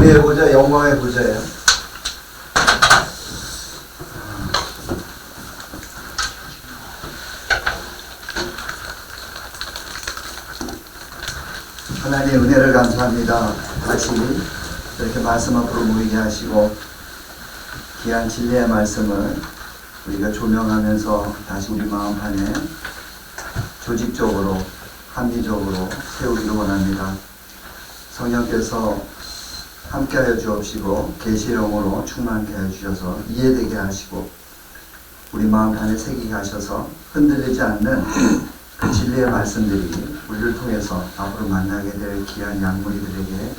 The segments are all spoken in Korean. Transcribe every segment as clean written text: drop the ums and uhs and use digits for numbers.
은혜의 보좌, 영광의 보좌예요. 하나님의 은혜를 감사합니다. 다시 이렇게 말씀 앞으로 모이게 하시고 귀한 진리의 말씀을 우리가 조명하면서 다시 우리 마음판에 조직적으로 합리적으로 세우기를 원합니다. 성령께서 함께하여 주옵시고 계시령으로 충만케 하여 주셔서 이해되게 하시고 우리 마음판에 새기게 하셔서 흔들리지 않는 그 진리의 말씀들이 우리를 통해서 앞으로 만나게 될 귀한 양무리들에게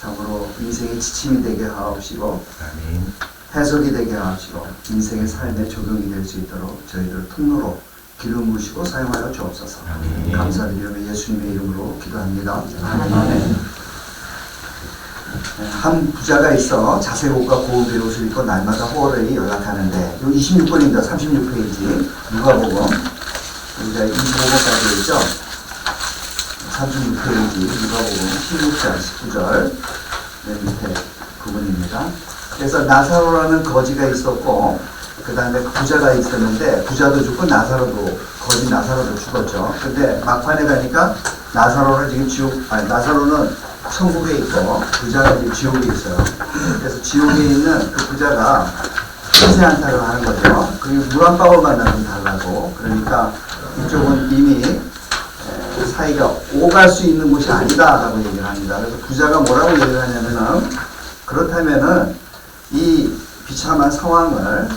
참으로 인생의 지침이 되게 하옵시고 해석이 되게 하옵시고 인생의 삶의 적용이 될 수 있도록 저희들 통로로 기름 부으시고 사용하여 주옵소서. 감사드리며 예수님의 이름으로 기도합니다. 아멘. 한 부자가 있어 자색 옷과 고운 베옷을 입고 날마다 호월에 연락하는데 여기 26번입니다. 36페이지 누가복음 우리가 25번까지 있죠. 36페이지 누가복음 16장 19절 맨 밑에 부분입니다. 그래서 나사로라는 거지가 있었고 그 다음에 부자가 있었는데 부자도 죽고 거지 나사로도 죽었죠. 근데 막판에 가니까 나사로는 지금 나사로는 천국에 있고 부자가 지금 지옥에 있어요. 그래서 지옥에 있는 그 부자가 신세 한탄을 하는 거죠. 그리고 물 한 방울만 나면 달라고. 그러니까 이쪽은 이미 사이가 오갈 수 있는 곳이 아니다라고 얘기를 합니다. 그래서 부자가 뭐라고 얘기를 하냐면은 그렇다면은 이 비참한 상황을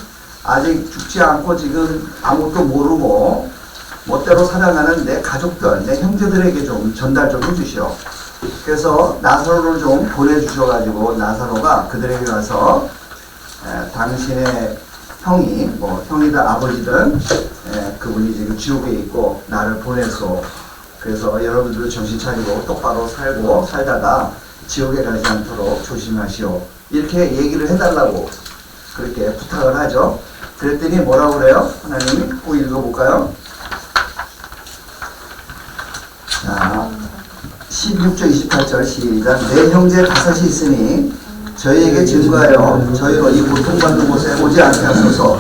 아직 죽지 않고 지금 아무것도 모르고 멋대로 살아가는 내 가족들, 내 형제들에게 좀 전달 좀 해주시오. 그래서 나사로를 좀 보내주셔가지고 나사로가 그들에게 가서 당신의 형이 형이든 아버지든 그분이 지금 지옥에 있고 나를 보내소. 그래서 여러분들도 정신 차리고 똑바로 살다가 지옥에 가지 않도록 조심하시오. 이렇게 얘기를 해달라고 그렇게 부탁을 하죠. 그랬더니 뭐라고 그래요? 하나님이 꼭 읽어볼까요? 자, 16절 28절 시작. 내 형제 다섯이 있으니 저희에게 증거하여 저희로 이 고통받는 곳에 오지 않게 하소서.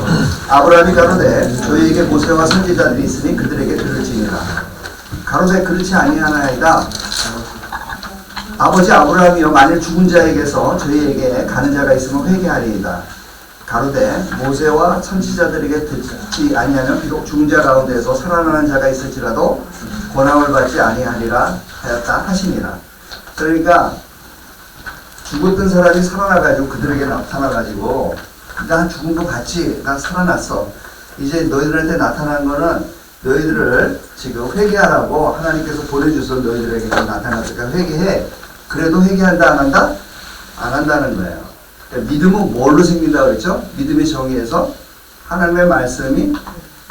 아브라함이 가로되 저희에게 모세와 선지자들이 있으니 그들에게 들을지니라. 가로되 그렇지 아니하나이다. 아버지 아브라함이여 만일 죽은 자에게서 저희에게 가는 자가 있으면 회개하리이다. 가로되 모세와 선지자들에게 듣지 아니하면 비록 죽은 자 가운데서 살아나는 자가 있을지라도 권함을 받지 아니하리라 하였다 하시니라. 그러니까 죽었던 사람이 살아나가지고 그들에게 나타나가지고 난 죽은 거 같지? 난 살아났어. 이제 너희들한테 나타난 거는 너희들을 지금 회개하라고 하나님께서 보내주셔서 너희들에게 나타났으니까 회개해. 그래도 회개한다 안 한다? 안 한다는 거예요. 그러니까 믿음은 뭘로 생긴다고 그랬죠? 믿음의 정의에서 하나님의 말씀이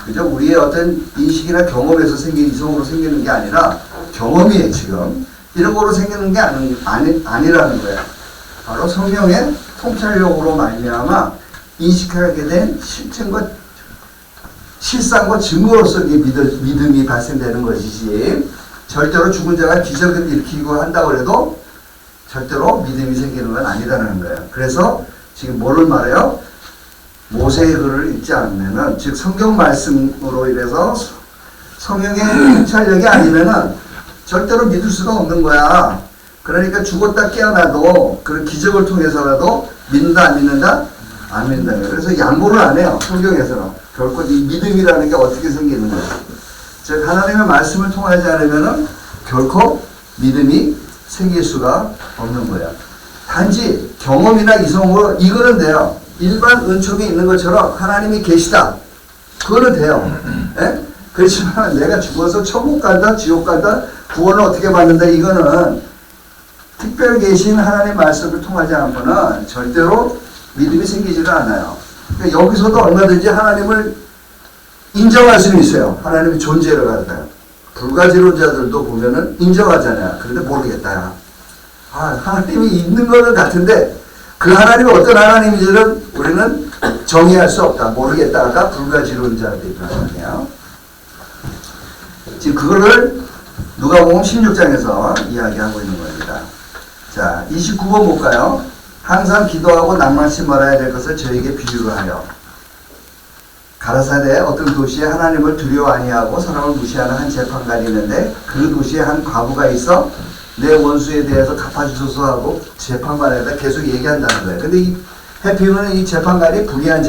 그저 우리의 어떤 인식이나 경험에서 이성으로 생기는 게 아니라 경험이에요. 지금 이런 거로 생기는 게 아니라는 거예요. 바로 성령의 통찰력으로 말미암아 인식하게 된 실상과 증거로서 믿음이 발생되는 것이지 절대로 죽은 자가 기적을 일으키고 한다고 해도 절대로 믿음이 생기는 건 아니라는 거예요. 그래서 지금 뭐를 말해요? 모세의 글을 읽지 않으면은, 즉 성경 말씀으로 인해서 성령의 통찰력이 아니면은 절대로 믿을 수가 없는 거야. 그러니까 죽었다 깨어나도 그런 기적을 통해서라도 믿는다 안 믿는다? 안 믿는다는 거예요. 그래서 양보를 안 해요. 성경에서는. 결코 이 믿음이라는 게 어떻게 생기는 거예요. 즉 하나님의 말씀을 통하지 않으면은 결코 믿음이 생길 수가 없는 거예요. 단지 경험이나 이성으로 이거는 돼요. 일반 은총이 있는 것처럼 하나님이 계시다. 그거는 돼요. 예? 그렇지만 내가 죽어서 천국 간다, 지옥 간다, 구원을 어떻게 받는다, 이거는 특별 계신 하나님의 말씀을 통하지 않고는 절대로 믿음이 생기지가 않아요. 그러니까 여기서도 얼마든지 하나님을 인정할 수는 있어요. 하나님의 존재를 갖다가. 불가지론자들도 보면은 인정하잖아요. 그런데 모르겠다. 하나님이 있는 거는 같은데 그 하나님이 어떤 하나님인지는 우리는 정의할 수 없다. 모르겠다가 불가지론자들이란 말이에요. 지금 그거를 누가복음 16장에서 이야기하고 있는 겁니다. 자, 29번 볼까요? 항상 기도하고 낭만치 말아야 될 것을 저에게 비유로 하여. 가라사대 어떤 도시에 하나님을 두려워 아니하고 사람을 무시하는 한 재판관이 있는데 그 도시에 한 과부가 있어 내 원수에 대해서 갚아주소서 하고 재판관에다 계속 얘기한다는 거예요. 근데 이 해피는 이 재판관이 불의한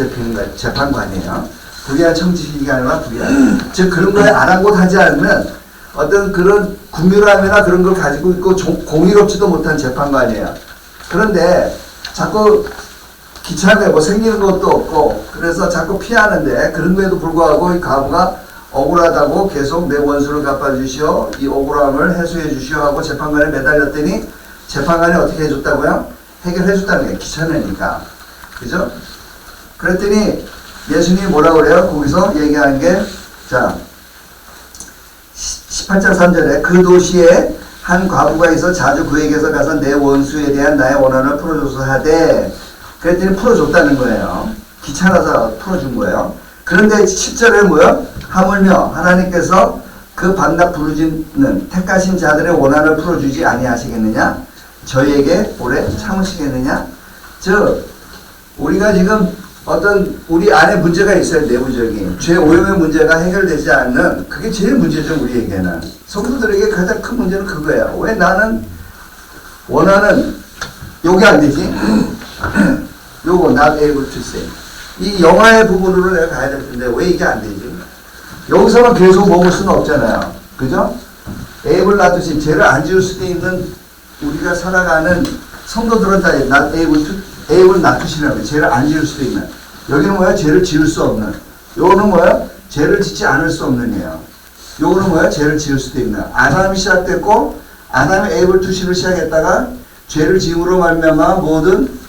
재판관이에요. 불의한 청지기가 아니라 불의한. 즉 그런 거에 아랑곳하지 않으면 어떤 그런 궁유람이나 그런 걸 가지고 있고 공의롭지도 못한 재판관이에요. 그런데 자꾸 귀찮게 뭐 생기는 것도 없고 그래서 자꾸 피하는데 그런 거에도 불구하고 이 과부가 억울하다고 계속 내 원수를 갚아주시오, 이 억울함을 해소해 주시오 하고 재판관에 매달렸더니 재판관이 어떻게 해줬다고요? 해결해 줬다는 거예요. 귀찮으니까. 그죠? 그랬더니 예수님이 뭐라고 그래요? 거기서 얘기하는 게, 자, 18장 3절에 그 도시에 한 과부가 있어 자주 그에게서 가서 내 원수에 대한 나의 원한을 풀어줘서 하되, 그랬더니 풀어줬다는 거예요. 귀찮아서 풀어준 거예요. 그런데 10절에 뭐요? 하물며 하나님께서 그 반납 부르짖는 택하신 자들의 원한을 풀어주지 아니하시겠느냐? 저희에게 오래 참으시겠느냐? 즉 우리가 지금 어떤 우리 안에 문제가 있어요. 내부적인 죄 오염의 문제가 해결되지 않는 그게 제일 문제죠. 우리에게는 성도들에게 가장 큰 문제는 그거예요. 왜 나는 원하는 요게 안 되지? 요거 not able to say 이 영화의 부분으로 내가 가야 될 텐데 왜 이게 안 되지? 여기서만 계속 먹을 수는 없잖아요. 그죠? able not to say 죄를 안 지을 수도 있는 우리가 살아가는 성도들은 다 not able to able not to sin이라고 해요. 죄를 안 지을 수도 있는. 여기는 뭐야? 죄를 지을 수 없는. 요거는 뭐야? 죄를 짓지 않을 수 없는 이에요. 요거는 뭐야? 죄를 지을 수도 있는. 아담이 시작됐고 아담이 able to sin을 시작했다가 죄를 지음으로 말미암아 모든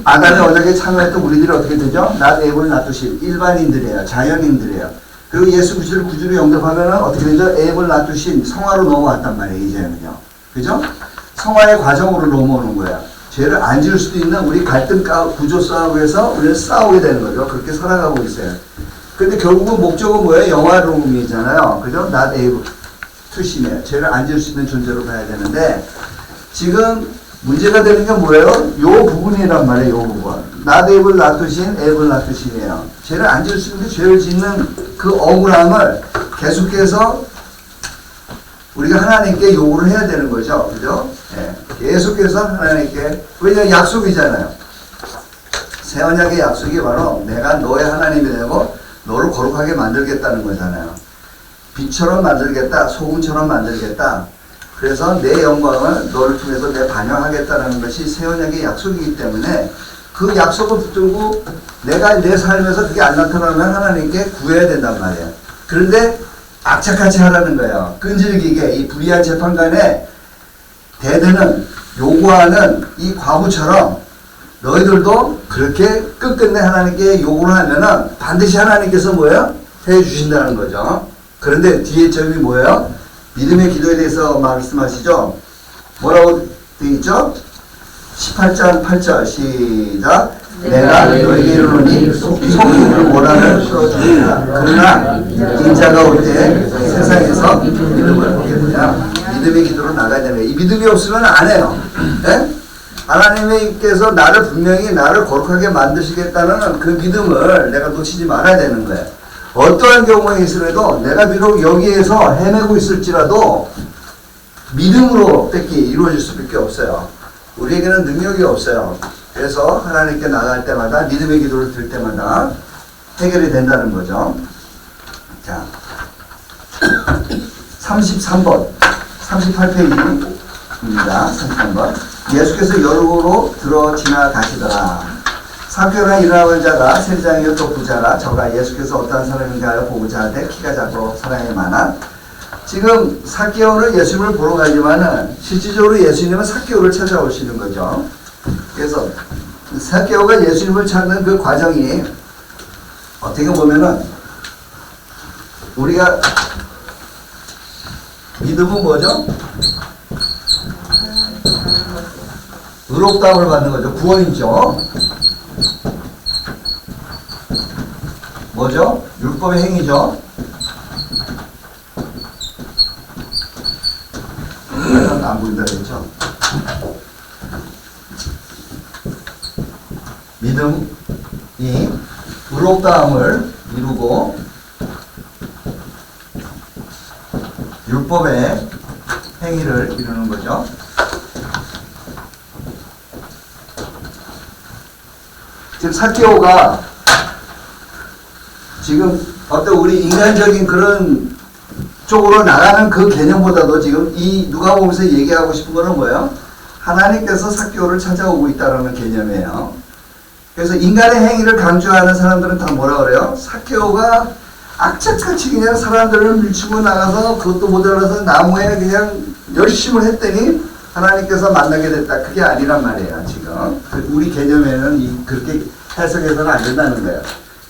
아담의 언약에 참여했던 우리들이 어떻게 되죠? not able not to sin. 일반인들이에요. 자연인들이에요. 그리고 예수 그리스도를 구주로 영접하면은 어떻게 되죠? able not to sin. 성화로 넘어왔단 말이에요. 이제는요. 그죠? 성화의 과정으로 넘어오는 거예요. 죄를 안 지을 수도 있는 우리 갈등 구조 싸움에서 우리는 싸우게 되는 거죠. 그렇게 살아가고 있어요. 근데 결국은 목적은 뭐예요? 영화로움이잖아요. 그죠? not able to sin이에요. 죄를 안 지을 수 있는 존재로 가야 되는데 지금 문제가 되는 게 뭐예요? 요 부분이란 말이에요. 요 부분. not able not to sin, able not to sin이에요. 죄를 안 지을 수 있는데 죄를 짓는 그 억울함을 계속해서 우리가 하나님께 요구를 해야 되는 거죠. 그죠? 예. 계속해서 하나님께, 왜냐면 약속이잖아요. 새 언약의 약속이 바로 내가 너의 하나님이 되고 너를 거룩하게 만들겠다는 거잖아요. 빛처럼 만들겠다, 소금처럼 만들겠다. 그래서 내 영광을 너를 통해서 내 반영하겠다는 것이 새 언약의 약속이기 때문에 그 약속을 붙들고 내가 내 삶에서 그게 안 나타나면 하나님께 구해야 된단 말이에요. 그런데 악착같이 하라는 거예요. 끈질기게 이 불의한 재판관에 대드는 요구하는 이 과부처럼 너희들도 그렇게 끝끝내 하나님께 요구를 하면은 반드시 하나님께서 뭐예요? 해 주신다는 거죠. 그런데 뒤에 점이 뭐예요? 믿음의 기도에 대해서 말씀하시죠. 뭐라고 되어 있죠? 18장 8절 시작. 내가 너에게 이르노니 속임을 원하는 풀어주리라. 그러나 인자가 올 때 세상에서 믿음을 보게 되냐. 믿음의 기도로 나가야 되는 거예요. 이 믿음이 없으면 안 해요. 네? 하나님께서 나를 분명히 나를 거룩하게 만드시겠다는 그 믿음을 내가 놓치지 말아야 되는 거예요. 어떠한 경우에 있으라도 내가 비록 여기에서 헤매고 있을지라도 믿음으로 밖에 이루어질 수밖에 없어요. 우리에게는 능력이 없어요. 그래서 하나님께 나갈 때마다 믿음의 기도를 들 때마다 해결이 된다는 거죠. 자, 33번 38페이지입니다. 33번 예수께서 여루로 들어 지나가시더라. 사개오나 일어나는 자가 세리장이요 또 부자라. 저가 예수께서 어떠한 사람인가 하여 보고자 하되 키가 작고 사랑이 많아. 지금 사개오는 예수님을 보러 가지만은 실질적으로 예수님은 사개오를 찾아오시는 거죠. 그래서 사개오가 예수님을 찾는 그 과정이 어떻게 보면은 우리가 믿음은 뭐죠? 의롭다함을 받는 거죠. 구원이죠. 뭐죠? 율법의 행위죠. 안 보인다 그랬죠. 믿음이 의롭다함을 이루고 율법의 행위를 이루는 거죠. 지금 삭개오가 지금 어떤 우리 인간적인 그런 쪽으로 나가는 그 개념보다도 지금 이 누가복음에서 얘기하고 싶은 거는 뭐예요? 하나님께서 삭개오를 찾아오고 있다는 개념이에요. 그래서 인간의 행위를 강조하는 사람들은 다 뭐라 그래요? 삭개오가 악착같이 그냥 사람들을 밀치고 나가서 그것도 모자라서 나무에 그냥 열심을 했더니 하나님께서 만나게 됐다. 그게 아니란 말이에요. 지금 우리 개념에는 그렇게 해석해서는 안 된다는 거예요.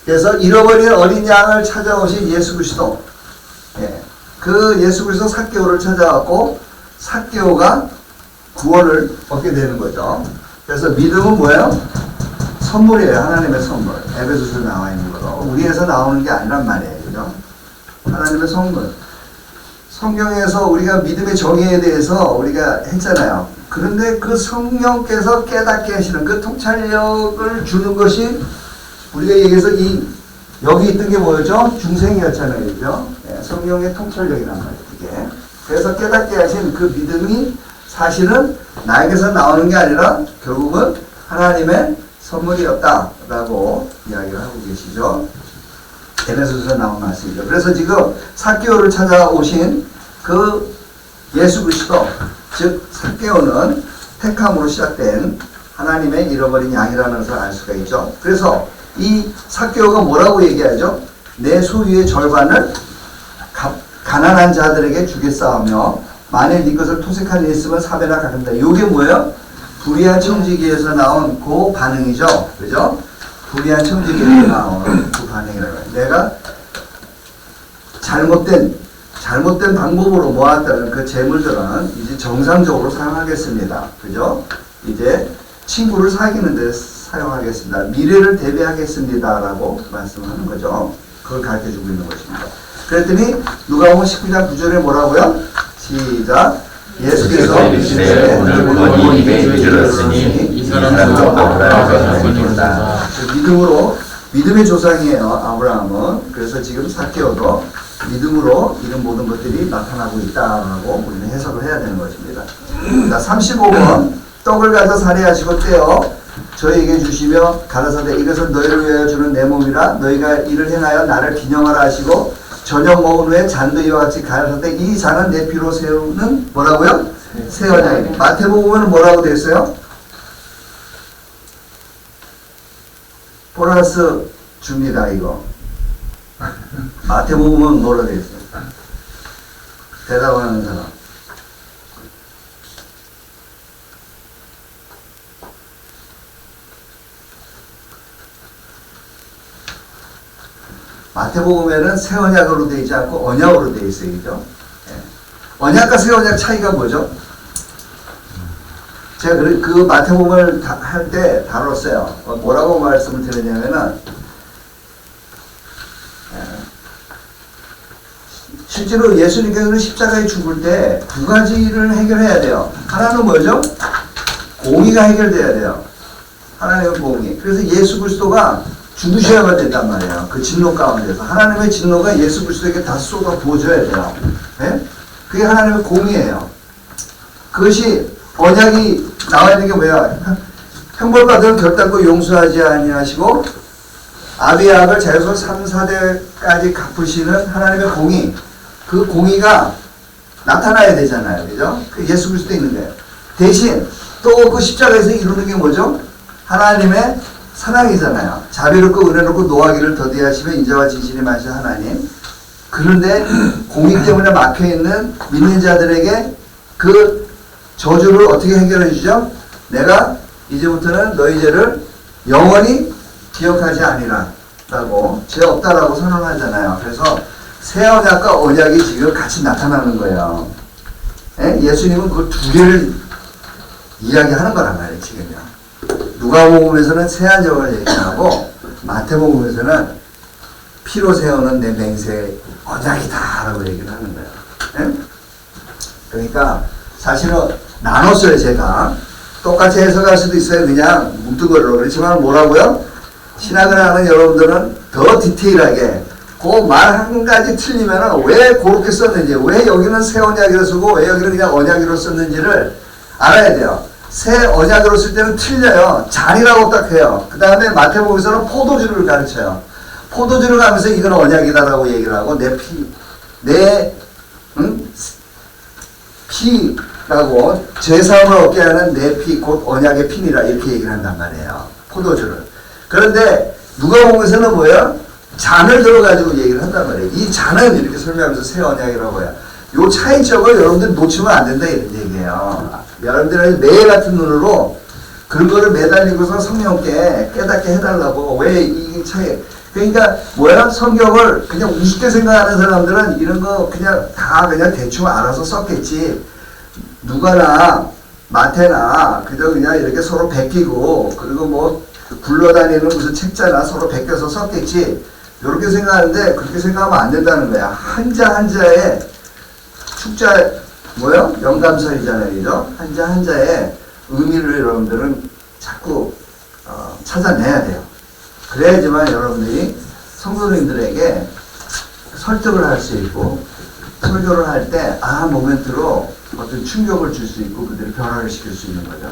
그래서 잃어버린 어린 양을 찾아오신 예수 그리스도, 그 예수 그리스도 삭개오를 찾아왔고 삭개오가 구원을 얻게 되는 거죠. 그래서 믿음은 뭐예요? 선물이에요. 하나님의 선물. 에베소서에 나와 있는 거로 우리에서 나오는 게 아니란 말이에요. 그죠? 하나님의 선물. 성경에서 우리가 믿음의 정의에 대해서 우리가 했잖아요. 그런데 그 성령께서 깨닫게 하시는 그 통찰력을 주는 것이 우리가 얘기해서 여기 있던 게 뭐였죠? 중생이었잖아요. 그죠? 성령의 통찰력이란 말이에요. 그게. 그래서 깨닫게 하신 그 믿음이 사실은 나에게서 나오는 게 아니라 결국은 하나님의 선물이었다라고 이야기를 하고 계시죠. 에베소서에 나온 말씀이죠. 그래서 지금 삭개오를 찾아오신 그 예수 그리스도, 즉 삭개오는 택함으로 시작된 하나님의 잃어버린 양이라는 것을 알 수가 있죠. 그래서 이 삭개오가 뭐라고 얘기하죠? 내 소유의 절반을 가난한 자들에게 주겠사오며 만일 네 것을 토색한 일 있으면 4배나 갚는다. 이게 뭐예요? 불의한 청지기에서 나온 그 반응이죠. 그죠? 불의한 청지기에서 나온 그 반응이라고 해요. 내가 잘못된 방법으로 모았다는 그 재물들은 이제 정상적으로 사용하겠습니다. 그죠? 이제 친구를 사귀는 데 사용하겠습니다. 미래를 대비하겠습니다. 라고 말씀하는 거죠. 그걸 가르쳐주고 있는 것입니다. 그랬더니 누가복음 19장 9절에 뭐라고요? 시작. 예수께서 오늘 입에 이르렀으니 이 사람도 아브라함의 자손이다. 믿음의 조상이에요. 아브라함은. 그래서 지금 삭개오도 믿음으로 이런 모든 것들이 나타나고 있다라고 우리는 해석을 해야 되는 것입니다. 자, 35번 떡을 가져 살해하시고 떼어 저에게 주시며 가라사대 이것은 너희를 위하여 주는 내 몸이라 너희가 이를 행하여 나를 기념하라 하시고 저녁 먹은 후에 잔도 이와 같이 가라사대 이 잔은 내 피로 세우는 뭐라고요? 새 언약입니다. 마태복음은 뭐라고 되어 있어요? 보너스 줍니다. 이거 마태복음은 뭐라고 되어 있어요? 대답하는 사람. 마태복음에는 새 언약으로 되어 있지 않고 언약으로 되어 있어요. 그죠? 언약과 새 언약 차이가 뭐죠? 제가 그 마태복음을 할 때 다뤘어요. 뭐라고 말씀을 드렸냐면은, 실제로 예수님께서는 십자가에 죽을 때 두 가지를 해결해야 돼요. 하나는 뭐죠? 공의가 해결돼야 돼요. 하나님의 공의. 그래서 예수 그리스도가 죽으셔야만 된단 말이에요. 그 진노 가운데서. 하나님의 진노가 예수 그리스도에게 다 쏟아 부어줘야 돼요. 네? 그게 하나님의 공의예요. 그것이 언약이 나와 있는 게 뭐야? 형벌받은 결단코 용서하지 아니하시고 아비의 악을 자유소 3, 4대까지 갚으시는 하나님의 공의. 그 공의가 나타나야 되잖아요. 그죠? 그 예수 그리스도에 있는 거예요. 대신 또 그 십자가에서 이루는 게 뭐죠? 하나님의 사랑이잖아요. 자비롭고 은혜롭고 노하기를 더디하시며 인자와 진실이 많으신 하나님. 그런데 공의 때문에 막혀있는 믿는 자들에게 그 저주를 어떻게 해결해 주죠? 내가 이제부터는 너희 죄를 영원히 기억하지 아니라 라고 죄 없다라고 선언하잖아요. 그래서 새 언약과 언약이 지금 같이 나타나는 거예요. 예수님은 그 두 개를 이야기하는 거란 말이에요. 지금요. 누가복음에서는 새 언약을 얘기하고 마태복음에서는 피로 세우는 내 맹세 언약이다 라고 얘기를 하는 거예요. 그러니까 사실은 나눴어요. 제가 똑같이 해석할 수도 있어요. 그냥 뭉뚱그리로. 그렇지만 뭐라고요? 신학을 하는 여러분들은 더 디테일하게 그 말 한 가지 틀리면은 왜 그렇게 썼는지, 왜 여기는 새 언약으로 쓰고 왜 여기는 그냥 언약으로 썼는지를 알아야 돼요. 새 언약으로 쓸 때는 틀려요. 잔이라고 딱 해요. 그 다음에 마태복음에서는 포도주를 가르쳐요. 포도주를 가면서 이건 언약이다라고 얘기를 하고 피라고 죄사함을 얻게 하는 내 피 곧 언약의 피니라 이렇게 얘기를 한단 말이에요. 포도주를. 그런데 누가복음에서는 뭐예요? 잔을 들어가지고 얘기를 한단 말이에요. 이 잔은 이렇게 설명하면서 새 언약이라고 해요. 요 차이점을 여러분들 놓치면 안 된다 이런 얘기예요. 여러분들은 매 같은 눈으로 그거를 매달리고서 성령께 깨닫게 해달라고. 왜 이 차이? 그러니까 뭐야? 성경을 그냥 우습게 생각하는 사람들은 이런 거 그냥 다 그냥 대충 알아서 썼겠지. 누가나 마태나 그저 그냥 이렇게 서로 베끼고 그리고 뭐 굴러다니는 무슨 책자나 서로 베껴서 썼겠지. 이렇게 생각하는데 그렇게 생각하면 안 된다는 거야. 한자 한자에 축자 뭐요? 영감설이잖아요, 그죠? 한자 한자의 의미를 여러분들은 자꾸 찾아내야 돼요. 그래야지만 여러분들이 성도님들에게 설득을 할 수 있고 설교를 할 때 모멘트로 어떤 충격을 줄 수 있고 그들이 변화를 시킬 수 있는 거죠.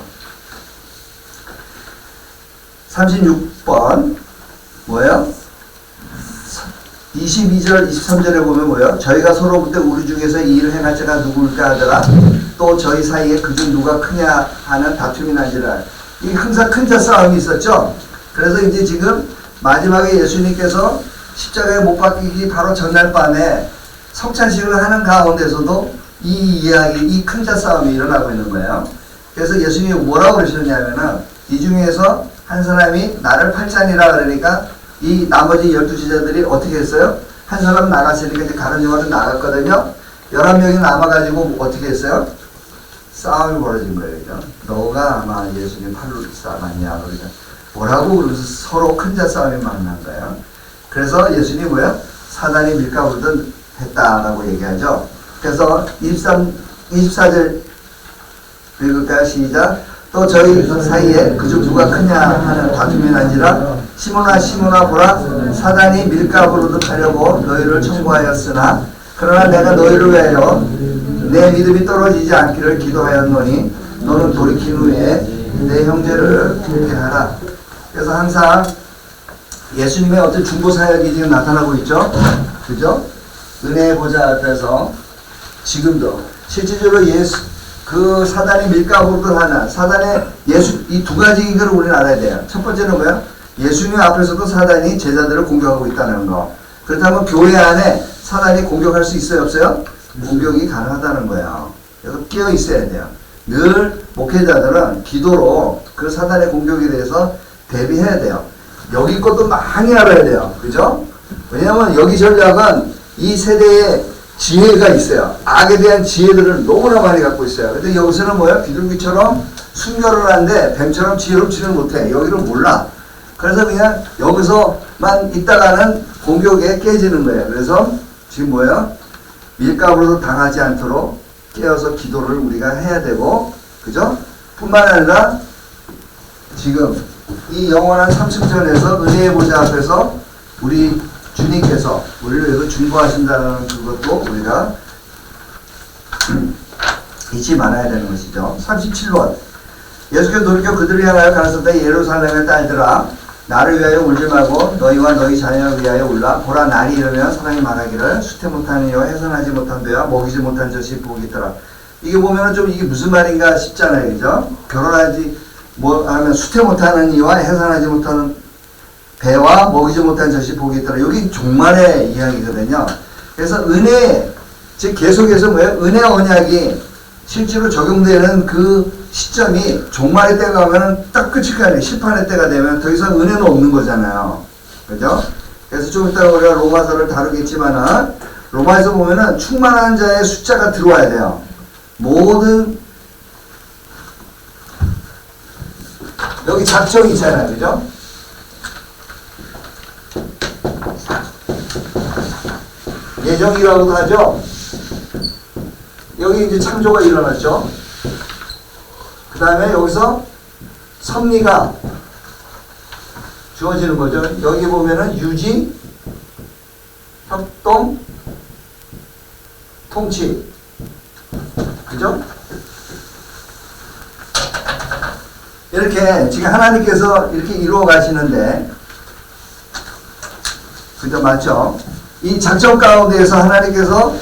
36번 뭐예요? 22절 23절에 보면 뭐예요? 저희가 서로부터 우리 중에서 이 일을 행할 자가 누구일까 하더라. 또 저희 사이에 그중 누가 크냐 하는 다툼이 나지라. 이 항상 큰 자 싸움이 있었죠. 그래서 이제 지금 마지막에 예수님께서 십자가에 못 박히기 바로 전날 밤에 성찬식을 하는 가운데서도 이 이야기, 이 큰 자 싸움이 일어나고 있는 거예요. 그래서 예수님이 뭐라고 그러셨냐면은 이 중에서 한 사람이 나를 팔자니라 그러니까 이 나머지 12제자들이 어떻게 했어요? 한 사람 나갔으니까 이제 다른 영화는 나갔거든요. 11명이 남아가지고 어떻게 했어요? 싸움이 벌어진 거예요. 그죠? 너가 아마 예수님 팔로 싸움하냐 그러죠. 뭐라고 그러면서 서로 큰 자 싸움이 막 난 거예요. 그래서 예수님이 뭐예요? 사단이 밀가부르듯 했다라고 얘기하죠. 그래서 24절 읽을까요? 시작. 또 저희 사이에 그중 누가 크냐 하는 다툼이 난지라. 시몬아 보라, 사단이 밀가부르듯 하려고 너희를 청구하였으나 그러나 내가 너희를 위하여 내 믿음이 떨어지지 않기를 기도하였노니 너는 돌이킨 후에 내 형제를 회개하라. 그래서 항상 예수님의 어떤 중보 사역이 지금 나타나고 있죠. 그죠? 은혜의 보좌 앞에서 지금도 실질적으로 그 사단이 밀가부르듯 하는 사단의 이 두 가지인 걸 우리는 알아야 돼요. 첫 번째는 뭐야? 예수님 앞에서도 사단이 제자들을 공격하고 있다는 거. 그렇다면 교회 안에 사단이 공격할 수 있어요, 없어요? 공격이 가능하다는 거예요. 그래서 깨어 있어야 돼요. 늘 목회자들은 기도로 그 사단의 공격에 대해서 대비해야 돼요. 여기 것도 많이 알아야 돼요. 그죠? 왜냐하면 여기 전략은 이 세대에 지혜가 있어요. 악에 대한 지혜들을 너무나 많이 갖고 있어요. 근데 여기서는 뭐야? 비둘기처럼 순결을 하는데 뱀처럼 지혜롭지는 못해. 여기를 몰라. 그래서 그냥 여기서만 있다가는 공격에 깨지는 거예요. 그래서 지금 뭐예요? 밀가부로도 당하지 않도록 깨어서 기도를 우리가 해야 되고, 그죠? 뿐만 아니라 지금 이 영원한 삼층전에서 은혜의 보좌 앞에서 우리 주님께서 우리를 위해서 중보하신다는 그것도 우리가 잊지 말아야 되는 것이죠. 37번 예수께서 돌이켜 그들을 향하여 가라사대 예루살렘의 딸들아 나를 위하여 울지 말고 너희와 너희 자녀를 위하여 울라. 보라 날이 이르면 사람이 말하기를 수태 못하는 이와 해산하지 못한 배와 먹이지 못한 젖이 복이 있더라. 이게 보면은 좀 이게 무슨 말인가 싶잖아요. 그죠? 결혼하지 하면 수태 못하는 이와 해산하지 못하는 배와 먹이지 못한 젖이 복이 있더라. 여기 종말의 이야기거든요. 그래서 은혜, 즉 계속해서 뭐예요? 은혜 언약이 실제로 적용되는 그 시점이 종말의 때가 오면 딱 끝일 거 아니에요. 심판의 때가 되면 더 이상 은혜는 없는 거잖아요. 그죠? 그래서 좀 이따가 우리가 로마서를 다루겠지만은 로마에서 보면은 충만한 자의 숫자가 들어와야 돼요. 모든 여기 작정이 있잖아요. 그죠? 예정이라고도 하죠. 여기 이제 창조가 일어났죠. 다음에 여기서 섭리가 주어지는 거죠. 여기 보면은 유지, 협동, 통치. 그죠? 이렇게 지금 하나님께서 이렇게 이루어 가시는데, 그죠? 맞죠? 이 작전 가운데에서 하나님께서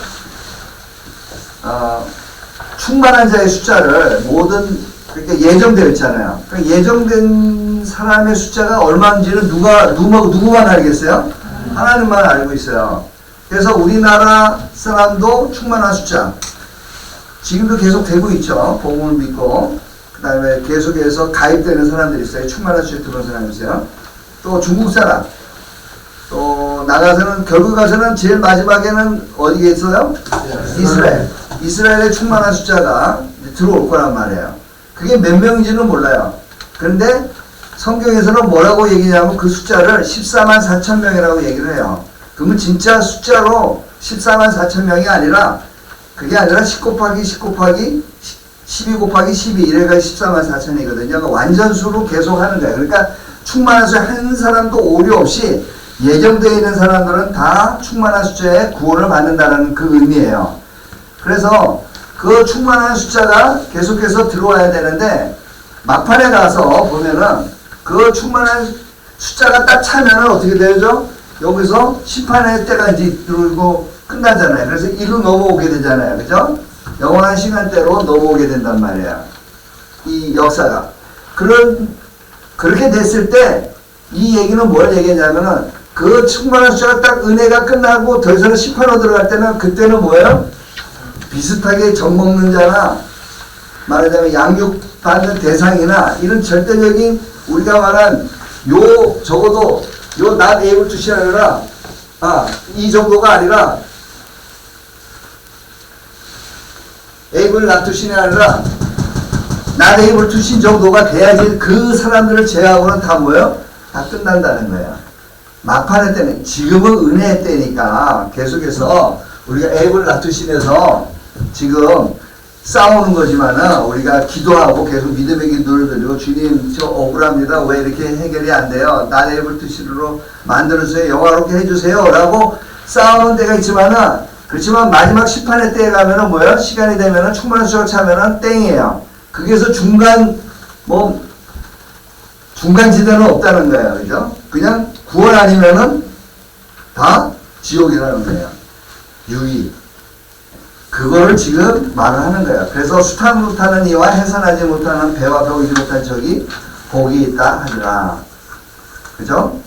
충만한 자의 숫자를 모든 그러니까 예정되어 있잖아요. 그러니까 예정된 사람의 숫자가 얼마인지는 누구만 알겠어요? 하나님만 알고 있어요. 그래서 우리나라 사람도 충만한 숫자 지금도 계속 되고 있죠. 복음을 믿고 그 다음에 계속해서 가입되는 사람들이 있어요. 충만한 숫자에 들어온 사람이 있어요. 또 중국 사람 또 나가서는 결국 가서는 제일 마지막에는 어디에 있어요? 이스라엘. 이스라엘의 충만한 숫자가 들어올 거란 말이에요. 그게 몇 명인지는 몰라요. 그런데 성경에서는 뭐라고 얘기냐면 그 숫자를 14만 4천 명이라고 얘기를 해요. 그러면 진짜 숫자로 14만 4천 명이 아니라 그게 아니라 10 곱하기 10 곱하기 12 곱하기 12 이래가 14만 4천이거든요. 그러니까 완전수로 계속 하는 거예요. 그러니까 충만한 숫자 한 사람도 오류 없이 예정되어 있는 사람들은 다 충만한 숫자에 구원을 받는다는 그 의미예요. 그래서 그 충만한 숫자가 계속해서 들어와야 되는데 막판에 가서 보면은 그 충만한 숫자가 딱 차면은 어떻게 되죠? 여기서 심판의 때가 이제 들고 끝나잖아요. 그래서 이로 넘어오게 되잖아요. 그죠? 영원한 시간대로 넘어오게 된단 말이에요. 이 역사가. 그렇게 됐을 때 이 얘기는 뭘 얘기했냐면은 그 충만한 숫자가 딱 은혜가 끝나고 더 이상 심판으로 들어갈 때는 그때는 뭐예요? 비슷하게 젖먹는 자나 말하자면 양육받는 대상이나 이런 절대적인 우리가 말한 적어도 not able to see 아니라 이 정도가 아니라 able not to see가 아니라 not able to see 정도가 돼야지 그 사람들을 제외하고는 다 뭐예요? 다 끝난다는 거예요. 막판의 때는 지금은 은혜의 때니까 계속해서 우리가 able not to see에서 지금 싸우는 거지만은 우리가 기도하고 계속 믿음의 기도를 드리고 주님 저 억울합니다. 왜 이렇게 해결이 안 돼요? not able to see로 만들어주세요. 영화롭게 해주세요. 라고 싸우는 때가 있지만은 그렇지만 마지막 심판의 때에 가면은 뭐예요? 시간이 되면은 충만한 수가 차면은 땡이에요. 거기에서 중간지대는 없다는 거예요. 그죠? 그냥 구원 아니면은 다 지옥이라는 거예요. 유의. 그거를 지금 말을 하는 거예요. 그래서 수탄 못하는 이와 해산하지 못하는 배와 배우지 못한 적이 복이 있다 하니라. 그죠?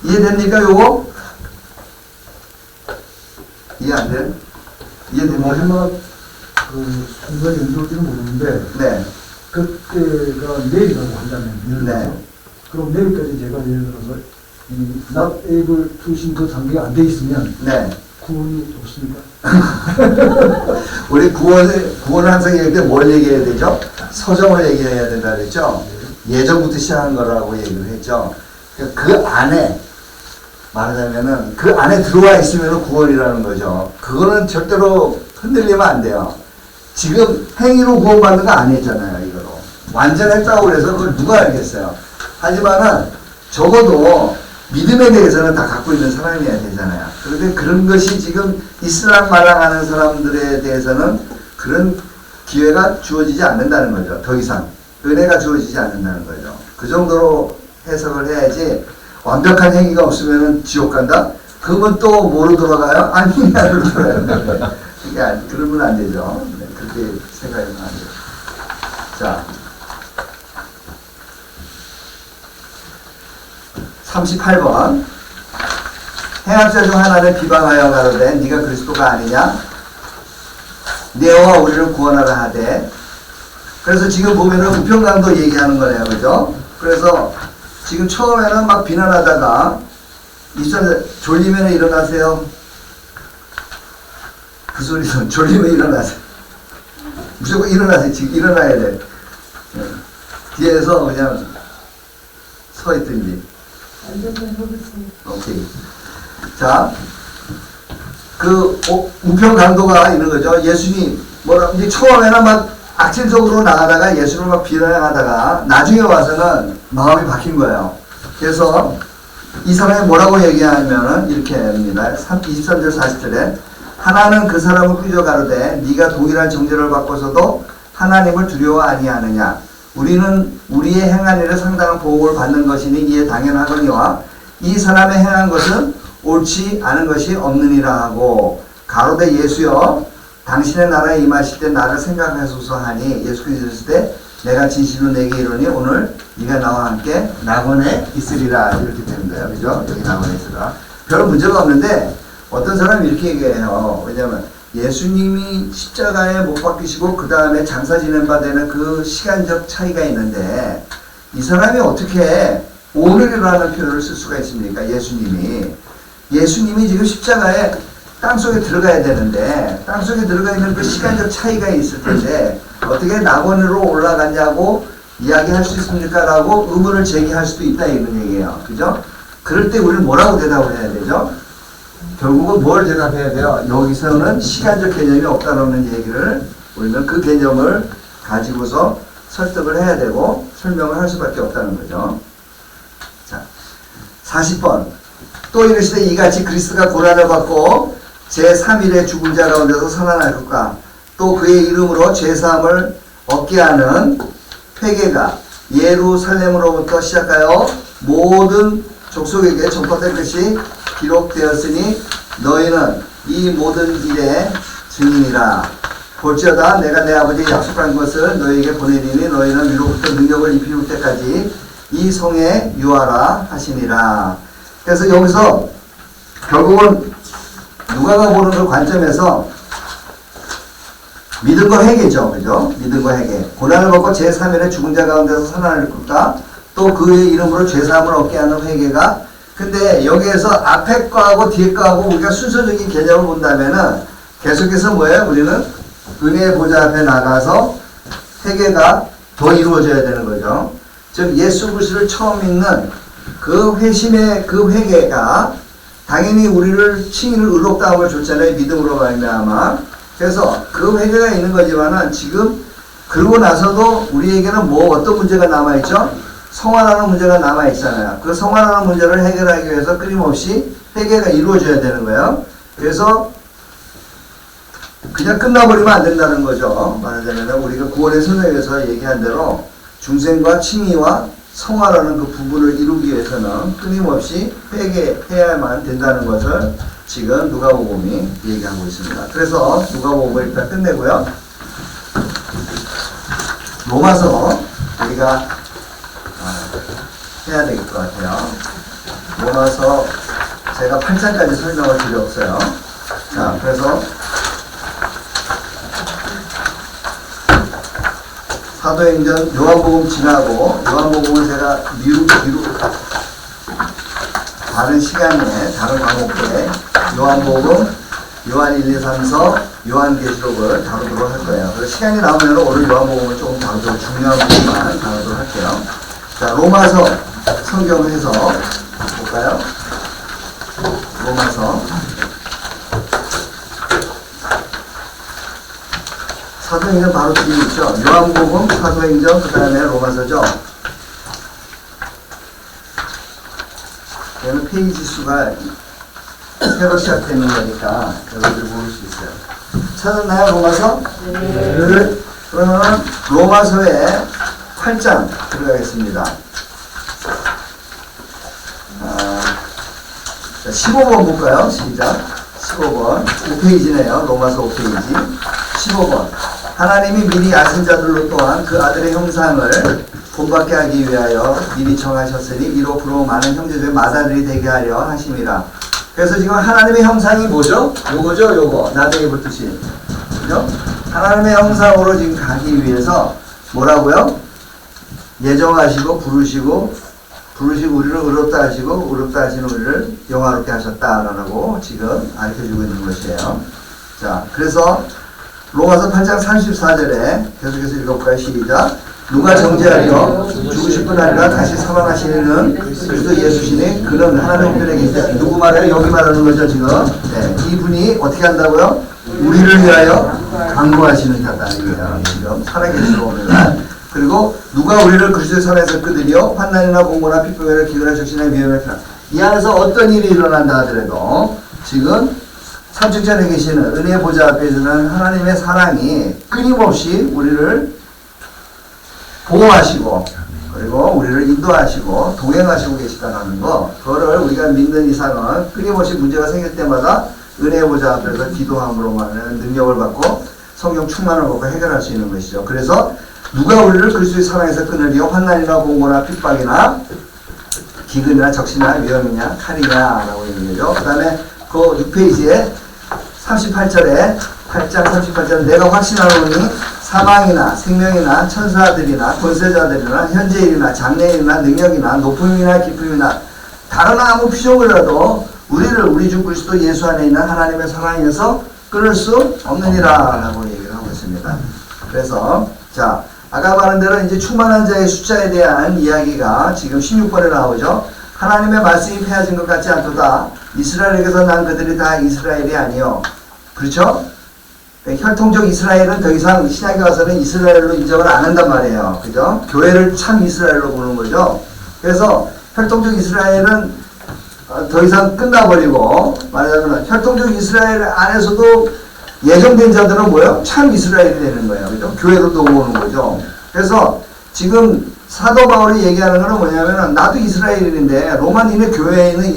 이해됩니까? 요거? 이해 안 돼요? 이해됩니까? 마지막 순간이 언제 올지는 모르는데 네. 그때가 내일이라고 한다면 예를 들어서 네. 그럼 내일까지 제가 예를 들어서 not able to see 그 단계가 안 돼 있으면 네. 구원이 없습니까? 우리 구원을 항상 얘기할 때 뭘 얘기해야 되죠? 서정을 얘기해야 된다 그랬죠? 예전부터 시작한 거라고 얘기를 했죠. 그 안에 말하자면은 그 안에 들어와 있으면 구원이라는 거죠. 그거는 절대로 흔들리면 안 돼요. 지금 행위로 구원받는 거 아니었잖아요. 이거로 완전했다고 그래서 그걸 누가 알겠어요. 하지만은 적어도 믿음에 대해서는 다 갖고 있는 사람이어야 되잖아요. 그런데 그런 것이 지금 이슬람 마당하는 사람들에 대해서는 그런 기회가 주어지지 않는다는 거죠. 더 이상 은혜가 주어지지 않는다는 거죠. 그 정도로 해석을 해야지 완벽한 행위가 없으면 지옥 간다? 그러면 또 뭐로 돌아가요? 아니냐로 돌아가요. 그러니까 그러면 안 되죠. 네, 그렇게 생각하면 안 돼요. 자, 38번. 행악자 중 하나를 비방하여 가로되 네가 그리스도가 아니냐? 네와 우리를 구원하라 하되. 그래서 지금 보면은 우편강도 얘기하는 거네요. 그죠? 그래서 지금 처음에는 막 비난하다가 졸리면 일어나세요. 그 소리는 졸리면 일어나세요. 무조건 일어나세요. 지금 일어나야 돼. 뒤에서 그냥 서 있든지. 오케이. 자, 그 우편 강도가 있는 거죠. 예수님 이제 처음에는 막 악질적으로 나가다가 예수를 막 비난하다가 나중에 와서는 마음이 바뀐 거예요. 그래서 이 사람이 뭐라고 얘기하면은 이렇게 합니다. 23절 40절에 하나는 그 사람을 꾸짖어 가로되 네가 동일한 정죄를 받고서도 하나님을 두려워 아니하느냐. 우리는 우리의 행한 일에 상당한 보복을 받는 것이니 이에 당연하거니와 이 사람의 행한 것은 옳지 않은 것이 없느니라 하고 가로되 예수여 당신의 나라에 임하실 때 나를 생각하소서 하니 예수께서 이르실 때 내가 진실로 내게 이르니 오늘 네가 나와 함께 낙원에 있으리라 이렇게 되는 거예요. 그죠? 여기 낙원에 있으리라. 별 문제가 없는데 어떤 사람이 이렇게 얘기해요. 왜냐면 예수님이 십자가에 못 박히시고 그 다음에 장사 지낸 바 되는 그 시간적 차이가 있는데 이 사람이 어떻게 오늘이라는 표현을 쓸 수가 있습니까? 예수님이 지금 십자가에 땅속에 들어가야 되는데 땅속에 들어가 있는 그 시간적 차이가 있을 텐데 어떻게 낙원으로 올라갔냐고 이야기할 수 있습니까? 라고 의문을 제기할 수도 있다 이런 얘기예요. 그죠? 그럴 때 우리는 뭐라고 대답을 해야 되죠? 결국은 뭘 대답해야 돼요? 여기서는 시간적 개념이 없다는 얘기를 우리는 그 개념을 가지고서 설득을 해야 되고 설명을 할 수밖에 없다는 거죠. 자, 40번. 또 이르시되 이같이 그리스도가 고난을 받고 제3일에 죽은 자 가운데서 살아날 것과 또 그의 이름으로 죄사함을 얻게 하는 회개가 예루살렘으로부터 시작하여 모든 족속에게 전파될 것이 기록되었으니 너희는 이 모든 일의 증인이라. 볼지어다 내가 내 아버지의 약속한 것을 너희에게 보내리니 너희는 위로부터 능력을 입힐 때까지 이 성에 유하라 하시니라. 그래서 여기서 결국은 누가가 보는 그 관점에서 믿음과 회개죠. 그죠? 믿음과 회개. 고난을 받고 제3일에 죽은 자 가운데서 살아날 것과 또 그의 이름으로 죄사함을 얻게 하는 회개가 근데 여기에서 앞에 거하고 뒤에 거하고 우리가 순서적인 개념을 본다면은 계속해서 뭐예요? 우리는 은혜의 보좌 앞에 나가서 회개가 더 이루어져야 되는 거죠. 즉 예수 그리스도를 처음 믿는 그 회심의 그 회개가 당연히 우리를 칭의를 의롭다함을 줬잖아요. 믿음으로 말미암아. 그래서 그 회개가 있는 거지만은 지금 그러고 나서도 우리에게는 뭐 어떤 문제가 남아있죠? 성화라는 문제가 남아있잖아요. 그 성화라는 문제를 해결하기 위해서 끊임없이 회개가 이루어져야 되는 거예요. 그래서 그냥 끝나버리면 안 된다는 거죠. 말하자면 우리가 구원의 선언에서 얘기한 대로 중생과 칭의와 성화라는 그 부분을 이루기 위해서는 끊임없이 회개해야만 된다는 것을 지금 누가복음이 얘기하고 있습니다. 그래서 누가복음을 일단 끝내고요. 로마서 우리가 해야 될 것 같아요. 로마서 제가 8장까지 설명을 드렸어요. 자, 그래서 사도행전 요한복음 지나고 요한복음은 제가 미루 다른 시간에 다른 과목에 요한복음, 요한 1, 2, 3서, 요한계시록을 다루도록 할 거예요. 그래서 시간이 나오면 오늘 요한복음을 조금 다루도록 중요한 부분만 다루도록 할게요. 자, 로마서 성경을 해서 볼까요? 로마서 사도행전 바로 뒤에 있죠. 요한복음, 사도행전, 그 다음에 로마서죠. 얘는 페이지 수가 새로 시작되는 거니까 여러분들 모를 수 있어요. 찾았나요, 로마서? 네. 그러면 로마서의 8장 들어가겠습니다. 15번 볼까요? 시작. 15번. 5페이지네요. 로마서 5페이지. 15번. 하나님이 미리 아신 자들로 또한 그 아들의 형상을 본받게 하기 위하여 미리 정하셨으니 이로 부러워 많은 형제들의 마다들이 되게 하려 하심이라. 그래서 지금 하나님의 형상이 뭐죠? 요거죠, 요거. 나중에 볼 뜻이. 그죠? 하나님의 형상으로 지금 가기 위해서 뭐라고요? 예정하시고 부르시고 우리를 의롭다 하시고 의롭다 하신 우리를 영화롭게 하셨다라고 지금 알려주고 있는 것이에요. 자, 그래서 로마서 8장 34절에 계속해서 읽어볼까요? 시작. 누가 정죄하려 죽으실 분 아니라 다시 살아나시는 그리스도 예수시니 그는 하나님 편에 계시다. 누구 말해요? 여기 말하는 거죠 지금. 네, 이분이 어떻게 한다고요? 우리를 위하여 강구하시는 자다니에요. 지금 살아계시는 오늘날. 그리고 누가 우리를 그리스도의 살아에서 끄드려 환난이나 공고나 핍박이나 기근이나 적신이나 위험에 피하. 이 안에서 어떤 일이 일어난다 하더라도 지금 삼층천에 계시는 은혜의 보좌 앞에서는 하나님의 사랑이 끊임없이 우리를 보호하시고 그리고 우리를 인도하시고 동행하시고 계시다는 거, 그거를 우리가 믿는 이상은 끊임없이 문제가 생길 때마다 은혜의 보좌 앞에서 기도함으로만 능력을 받고 성령 충만을 받고 해결할 수 있는 것이죠. 그래서 누가 우리를 그리스도의 사랑에서 끊으리요 환난이나 공고나 핍박이나 기근이나 적신이나 위험이냐 칼이냐라고 얘기하죠. 그 다음에 그 6페이지에 38절에 8장 38절에 내가 확신하노니 사망이나 생명이나 천사들이나 권세자들이나 현재일이나 장래일이나 능력이나 높음이나 깊음이나 다른 아무 피조물이라도 우리를 우리 주 그리스도 예수 안에 있는 하나님의 사랑에서 끊을 수 없느니라 라고 얘기를 하고 있습니다. 그래서 자 아까 말한 대로 이제 충만한 자의 숫자에 대한 이야기가 지금 16번에 나오죠. 하나님의 말씀이 폐하진 것 같지 않도다. 이스라엘에게서 난 그들이 다 이스라엘이 아니요. 그렇죠? 혈통적 이스라엘은 더 이상 신약에 와서는 이스라엘로 인정을 안 한단 말이에요. 그죠? 교회를 참 이스라엘로 보는 거죠. 그래서 혈통적 이스라엘은 더 이상 끝나버리고 말하자면 혈통적 이스라엘 안에서도 예정된 자들은 뭐예요? 참 이스라엘이 되는 거예요. 그죠? 교회로 넘어오는 거죠. 그래서 지금 사도 바울이 얘기하는 거는 뭐냐면은 나도 이스라엘인인데 로마인의 교회에 있는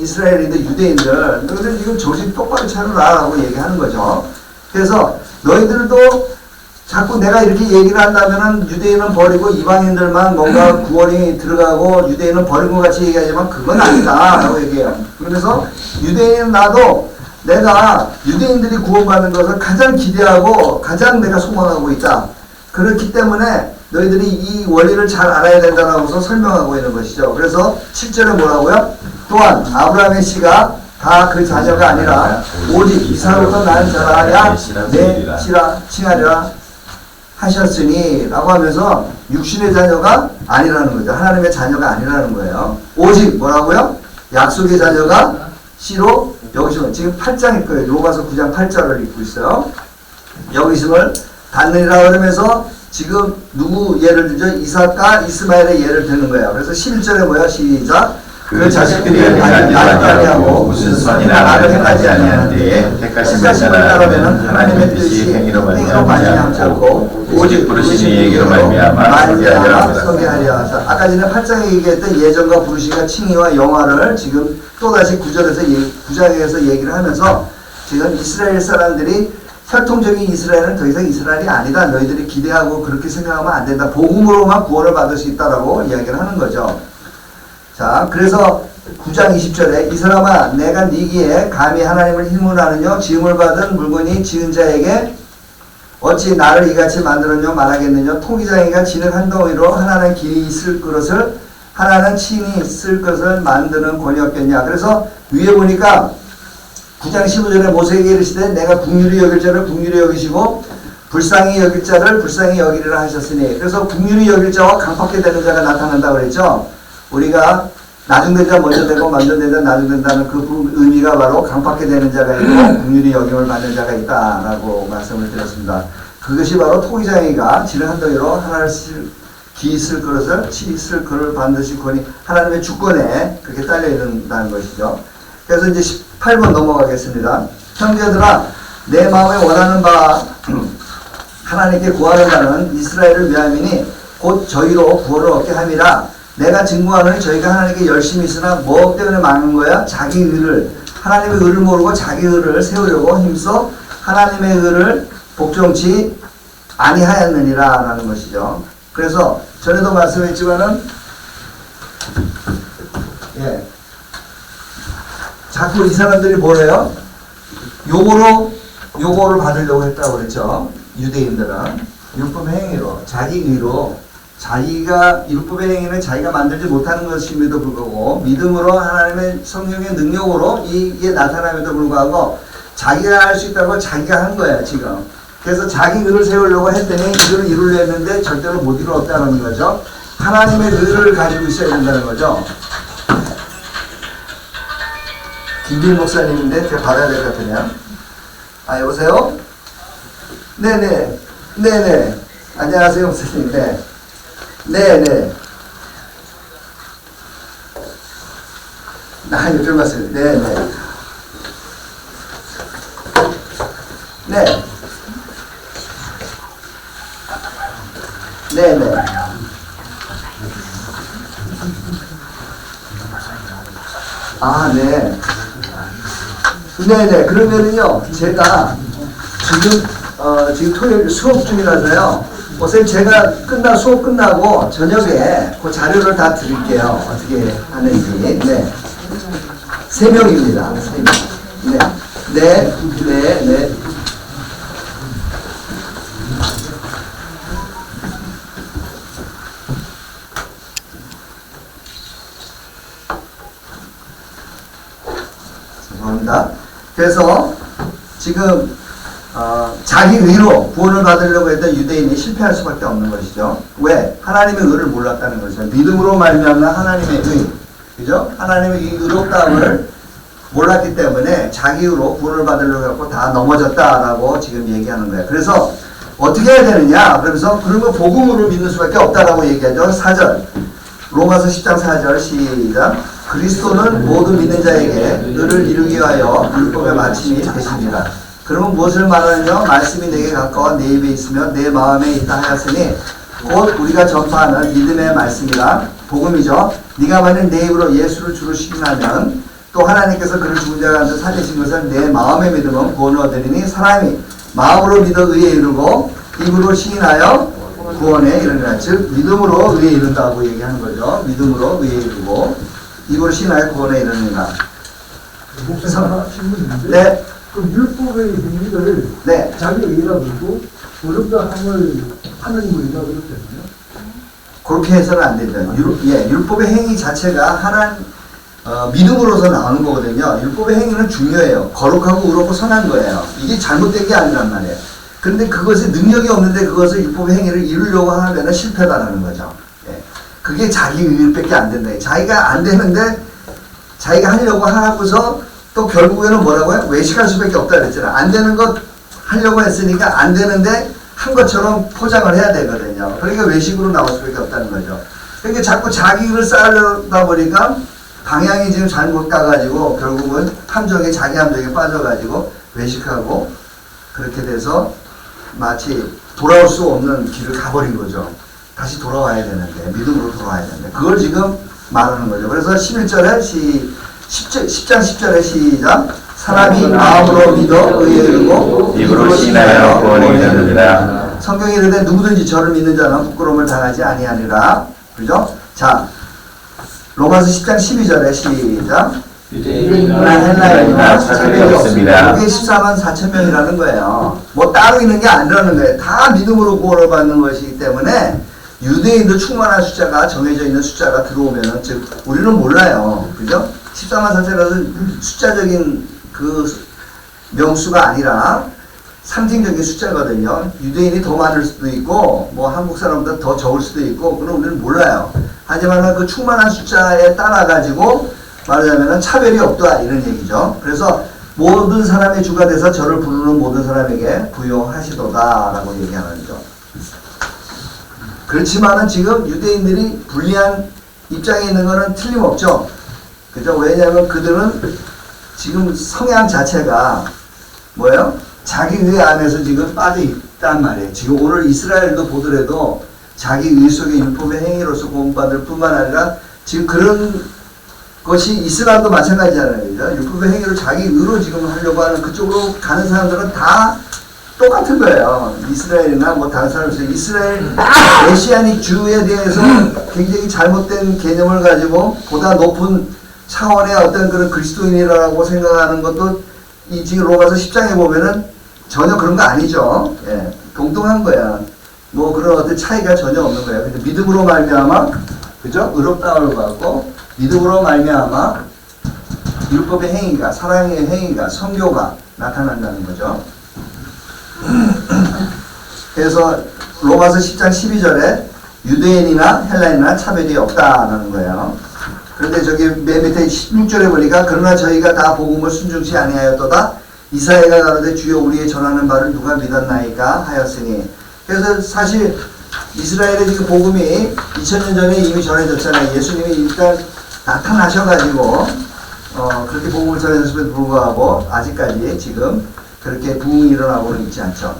이스라엘인들 유대인들 너희들 지금 정신 똑바로 차려라라고 얘기하는 거죠. 그래서 너희들도 자꾸 내가 이렇게 얘기를 한다면은 유대인은 버리고 이방인들만 뭔가 구원이 들어가고 유대인은 버린 것 같이 얘기하지만 그건 아니다 라고 얘기해요. 그래서 유대인 나도 내가 유대인들이 구원받는 것을 가장 기대하고 가장 내가 소망하고 있다. 그렇기 때문에 너희들이 이 원리를 잘 알아야 된다라고서 설명하고 있는 것이죠. 그래서 7절에 뭐라고요? 또한 아브라함의 씨가 다 그 자녀가 아니라 오직 이삭으로부터 난 자라야 내 씨라 칭하리라 하셨으니 라고 하면서 육신의 자녀가 아니라는 거죠. 하나님의 자녀가 아니라는 거예요. 오직 뭐라고요? 약속의 자녀가 씨로 여기서 지금 8장일 거예요. 로마서 9장 8절을 읽고 있어요. 여기심을 닫느니라 그러면서 지금 누구 예를 들죠? 이삭과 이스마엘의 예를 드는 거예요. 그래서 11절에 뭐야? 시작. 그 자식들이 아니하고 무슨 선이나 나를 행하지 아니하는 데에 택하심을 따르면 하나님의 뜻이 행위로 말미암지 않고 오직 부르시는 얘기로 말미암아 소개하리라. 아까 전에 8장에 얘기했던 예정과 부르시가 칭의와 영화를 지금 또다시 9장에서 얘기를 하면서 지금 이스라엘 사람들이 혈통적인 이스라엘은 더 이상 이스라엘이 아니다. 너희들이 기대하고 그렇게 생각하면 안 된다. 복음으로만 구원을 받을 수 있다라고 이야기를 하는 거죠. 자, 그래서 9장 20절에 이 사람아 내가 네기에 감히 하나님을 힘문하느뇨 지음을 받은 물건이 지은 자에게 어찌 나를 이같이 만들었뇨 말하겠느뇨 토기장이가 지는 한 덩이로 하나는 길이 있을 그릇을 하나는 친이 있을 것을 만드는 권이 없겠냐. 그래서 위에 보니까 9장 15절에 모세에게 이르시되 내가 긍휼히 여길 자를 긍휼히 여기시고 불쌍히 여길 자를 불쌍히 여기리라 하셨으니 그래서 긍휼히 여길 자와 강팍하게 되는 자가 나타난다고 그랬죠. 우리가 나중된 자 먼저 되고 먼저된 자 나중된다는 그 의미가 바로 강팍하게 되는 자가 있고 긍휼히 여김을 받는 자가 있다라고 말씀을 드렸습니다. 그것이 바로 토기장이가 지를 한 덩이로 하나를 기 쓸 그릇을 치 쓸 그릇을 반드시 권이 하나님의 주권에 그렇게 딸려 있는다는 것이죠. 그래서 이제 18번 넘어가겠습니다. 형제들아 내 마음에 원하는 바 하나님께 구하는 바는 이스라엘을 위함이니 곧 저희로 구원을 얻게 함이라. 내가 증거하노니 저희가 하나님께 열심히 있으나 뭐 때문에 막는 거야? 자기 의를 하나님의 의를 모르고 자기 의를 세우려고 힘써 하나님의 의를 복종치 아니하였느니라 라는 것이죠. 그래서 전에도 말씀했지만은 자꾸 이 사람들이 뭐래요? 요거를 받으려고 했다고 그랬죠. 유대인들은 율법 행위로 자기 의로 자기가 율법의 행위는 자기가 만들지 못하는 것임에도 불구하고 믿음으로 하나님의 성령의 능력으로 이게 나타남에도 불구하고 자기가 할 수 있다고 자기가 한 거야 지금. 그래서 자기 의를 세우려고 했더니 이를 이루려 했는데 절대로 못 이루었다는 거죠. 하나님의 의를 가지고 있어야 된다는 거죠. 김길 목사님인데 제가 받아야 될 것 같으네요. 아, 여보세요? 네네. 네네. 안녕하세요, 목사님. 네. 네네. 아니, 들어봤어요. 네네. 네. 네네. 아, 네. 네네. 그러면은요, 제가 지금 토요일 수업 중이라서요. 선생님, 제가 수업 끝나고 저녁에 그 자료를 다 드릴게요. 어떻게 하는지. 네. 3명입니다. 3명. 네. 네. 네. 네. 죄송합니다. 그래서 지금 자기 의로 구원을 받으려고 했던 유대인이 실패할 수밖에 없는 것이죠. 왜? 하나님의 의를 몰랐다는 것이죠. 믿음으로 말미암아 하나님의 의, 그죠? 하나님의 이 의롭다함을 몰랐기 때문에 자기 의로 구원을 받으려고 했고 다 넘어졌다라고 지금 얘기하는 거예요. 그래서 어떻게 해야 되느냐? 그러면서 그러면 복음으로 믿는 수밖에 없다라고 얘기하죠. 4절. 로마서 10장 4절 시작. 그리스도는 모든 믿는 자에게 의를 이루기 위하여 율법의 마침이 되십니다. 그러면 무엇을 말하느냐? 말씀이 내게 가까워 내 입에 있으며 내 마음에 있다 하였으니 곧 우리가 전파하는 믿음의 말씀이라 복음이죠. 네가 만일 내 입으로 예수를 주로 시인하면 또 하나님께서 그를 죽은 자 가운데 살리신 것을 내 마음에 믿으면 구원을 얻으리니 사람이 마음으로 믿어 의에 이르고 입으로 시인하여 구원에 이르느니라. 즉 믿음으로 의에 이른다고 얘기하는 거죠. 믿음으로 의에 이르고 입으로 시인하여 구원에 이르느니라. 목사님 하나 질문 있는데 네. 그럼 율법의 행위를 네. 자기 의라 그러고 어렵다 함을 하나님 의라 그렇잖아요. 그렇게 해서는 안 되죠. 율법의 행위 자체가 믿음으로서 나오는 거거든요. 율법의 행위는 중요해요. 거룩하고 의롭고 선한 거예요. 이게 잘못된 게 아니란 말이에요. 그런데 그것에 능력이 없는데 그것을 율법의 행위를 이루려고 하면 실패다라는 거죠. 예. 그게 자기 의밖에 안 된다. 자기가 안 되는데 자기가 하려고 하고서 또 결국에는 뭐라고요? 외식할 수밖에 없다 그랬잖아요. 안 되는 것 하려고 했으니까 안 되는데 한 것처럼 포장을 해야 되거든요. 그러니까 외식으로 나올 수밖에 없다는 거죠. 그러니까 자꾸 자기 일을 쌓으려다 보니까 방향이 지금 잘못 가가지고 결국은 자기 함정에 빠져가지고 외식하고 그렇게 돼서 마치 돌아올 수 없는 길을 가버린 거죠. 다시 돌아와야 되는데, 믿음으로 돌아와야 되는데, 그걸 지금 말하는 거죠. 그래서 11절에 10장 10절에 시작. 사람이 마음으로 믿어 의에 이르고 입으로 시인하여 구원에 이르느니라. 성경에 이르되 누구든지 저를 믿는 자는 부끄러움을 당하지 아니하니라. 그죠? 자, 로마서 10장 12절에 시작. 유대인이나 헬라인이나 차별이 없습니다. 그게 14만 4천 명이라는 거예요. 뭐 따로 있는 게 아니라는 거예요. 다 믿음으로 구원을 받는 것이기 때문에 유대인도 충만한 숫자가 정해져 있는 숫자가 들어오면은 즉 우리는 몰라요. 그죠? 14만 4천이라서 숫자적인 그 명수가 아니라 상징적인 숫자거든요. 유대인이 더 많을 수도 있고 뭐 한국 사람보다 더 적을 수도 있고 그건 우리는 몰라요. 하지만 그 충만한 숫자에 따라 가지고 말하자면 차별이 없다 이런 얘기죠. 그래서 모든 사람의 주가 돼서 저를 부르는 모든 사람에게 부요하시도다라고 얘기하는 거죠. 그렇지만은 지금 유대인들이 불리한 입장에 있는 거는 틀림없죠. 그죠? 왜냐하면 그들은 지금 성향 자체가 뭐예요? 자기 의 안에서 지금 빠져 있단 말이에요. 지금 오늘 이스라엘도 보더라도 자기 의 속의 율법의 행위로서 구원받을 뿐만 아니라 지금 그런 것이 이스라엘도 마찬가지잖아요. 그죠? 율법의 행위를 자기 의로 지금 하려고 하는 그쪽으로 가는 사람들은 다 똑같은 거예요. 이스라엘이나 뭐 다른 사람들 이스라엘 메시아닉 주에 대해서 굉장히 잘못된 개념을 가지고 보다 높은 차원의 어떤 그런 그리스도인이라고 생각하는 것도 이 지금 로마서 10장에 보면은 전혀 그런 거 아니죠. 예, 동등한 거야. 뭐 그런 어떤 차이가 전혀 없는 거예요. 근데 믿음으로 말미암아 그죠? 의롭다함을 받고 믿음으로 말미암아 율법의 행위가 사랑의 행위가 선교가 나타난다는 거죠. 그래서 로마서 10장 12절에 유대인이나 헬라인이나 차별이 없다는 거예요. 그런데 저기 맨 밑에 16절에 보니까 그러나 저희가 다 복음을 순종치 아니하였도다 이사야가 가로되 주여 우리의 전하는 바를 누가 믿었나이까 하였으니. 그래서 사실 이스라엘의 지금 복음이 2000년 전에 이미 전해졌잖아요. 예수님이 일단 나타나셔가지고 그렇게 복음을 전해줬음에도 불구하고 아직까지 지금 그렇게 부흥이 일어나고는 있지 않죠.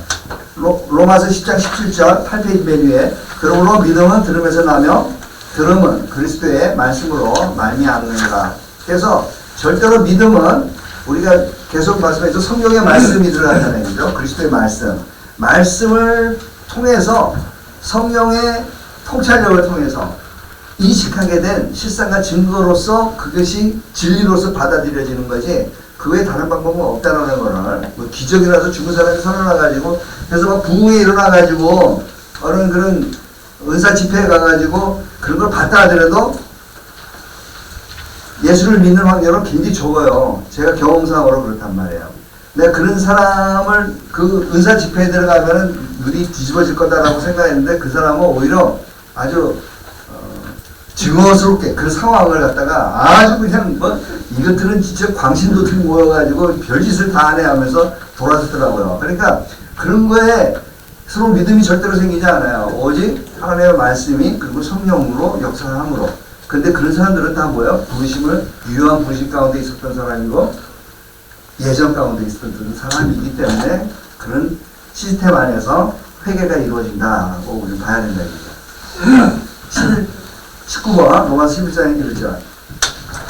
로마서 10장 17절 8페이지 맨 위에 그러므로 믿음은 들음에서 나며 들음은 그리스도의 말씀으로 말미암는가. 그래서 절대로 믿음은 우리가 계속 말씀했죠. 성경의 말씀이 들어가잖아요. 그죠? 그리스도의 말씀을 통해서 성령의 통찰력을 통해서 인식하게 된 실상과 증거로서 그것이 진리로서 받아들여지는 거지 그 외에 다른 방법은 없다는 거를 뭐 기적이라서 죽은 사람이 살아나가지고 그래서 막 부흥이 일어나가지고 어느 그런 은사 집회에 가가지고 그런 걸 봤다 하더라도 예수를 믿는 확률은 굉장히 적어요. 제가 경험상으로 그렇단 말이에요. 내가 그런 사람을 그 은사 집회에 들어가면은 눈이 뒤집어질 거다라고 생각했는데 그 사람은 오히려 아주 증오스럽게 그 상황을 갖다가 아주 그냥 뭐 이것들은 진짜 광신도들이 모여가지고 별짓을 다 하네 하면서 돌아섰더라고요. 그러니까 그런 거에 서로 믿음이 절대로 생기지 않아요. 오직 하나님의 말씀이 그리고 성령으로 역사함으로. 근데 그런 사람들은 다 뭐예요? 부르심을 유효한 부르심 가운데 있었던 사람이고 예전 가운데 있었던 사람이기 때문에 그런 시스템 안에서 회개가 이루어진다고 우리 봐야 된다 이거죠. 19번 로마서 11장 1절.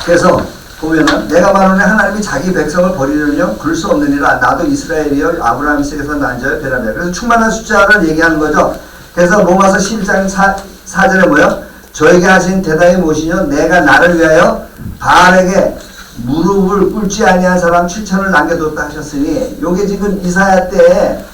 그래서 보면은 내가 말하노니 하나님이 자기 백성을 버리려면 그럴 수 없느니라. 나도 이스라엘이여 아브라함 세에서 난 자여 베라베. 그래서 충만한 숫자를 얘기하는 거죠. 그래서 로마서 11장 4절에 뭐요? 저에게 하신 대답이 무엇이냐? 내가 나를 위하여 바알에게 무릎을 꿇지 아니한 사람 7천을 남겨뒀다 하셨으니 요게 지금 이사야 때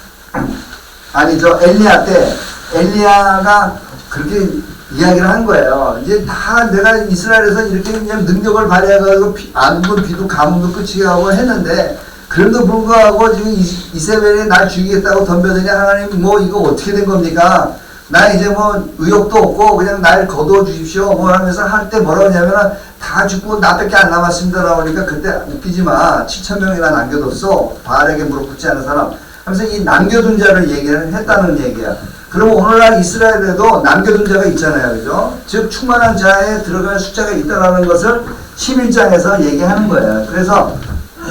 아니죠 엘리야 때 엘리야가 그렇게 이야기를 한 거예요. 이제 다 내가 이스라엘에서 이렇게 그냥 능력을 발휘해가지고 안 부은 비도 가뭄도 끝이게 하고 했는데 그럼에도 불구하고 지금 이세벨이 날 죽이겠다고 덤벼드니 하나님 뭐 이거 어떻게 된 겁니까? 나 이제 뭐 의욕도 없고 그냥 날 거두어 주십시오 뭐 하면서 할 때 뭐라고 하냐면은 다 죽고 나밖에 안 남았습니다 라고하니까 그때 웃기지 마 7,000명이나 남겨뒀어 바알에게 무릎 꿇지 않은 사람 하면서 이 남겨둔 자를 얘기를 했다는 얘기야. 그럼 오늘날 이스라엘에도 남겨둔 자가 있잖아요. 그죠? 즉 충만한 자에 들어갈 숫자가 있다라는 것을 11장에서 얘기하는 거예요. 그래서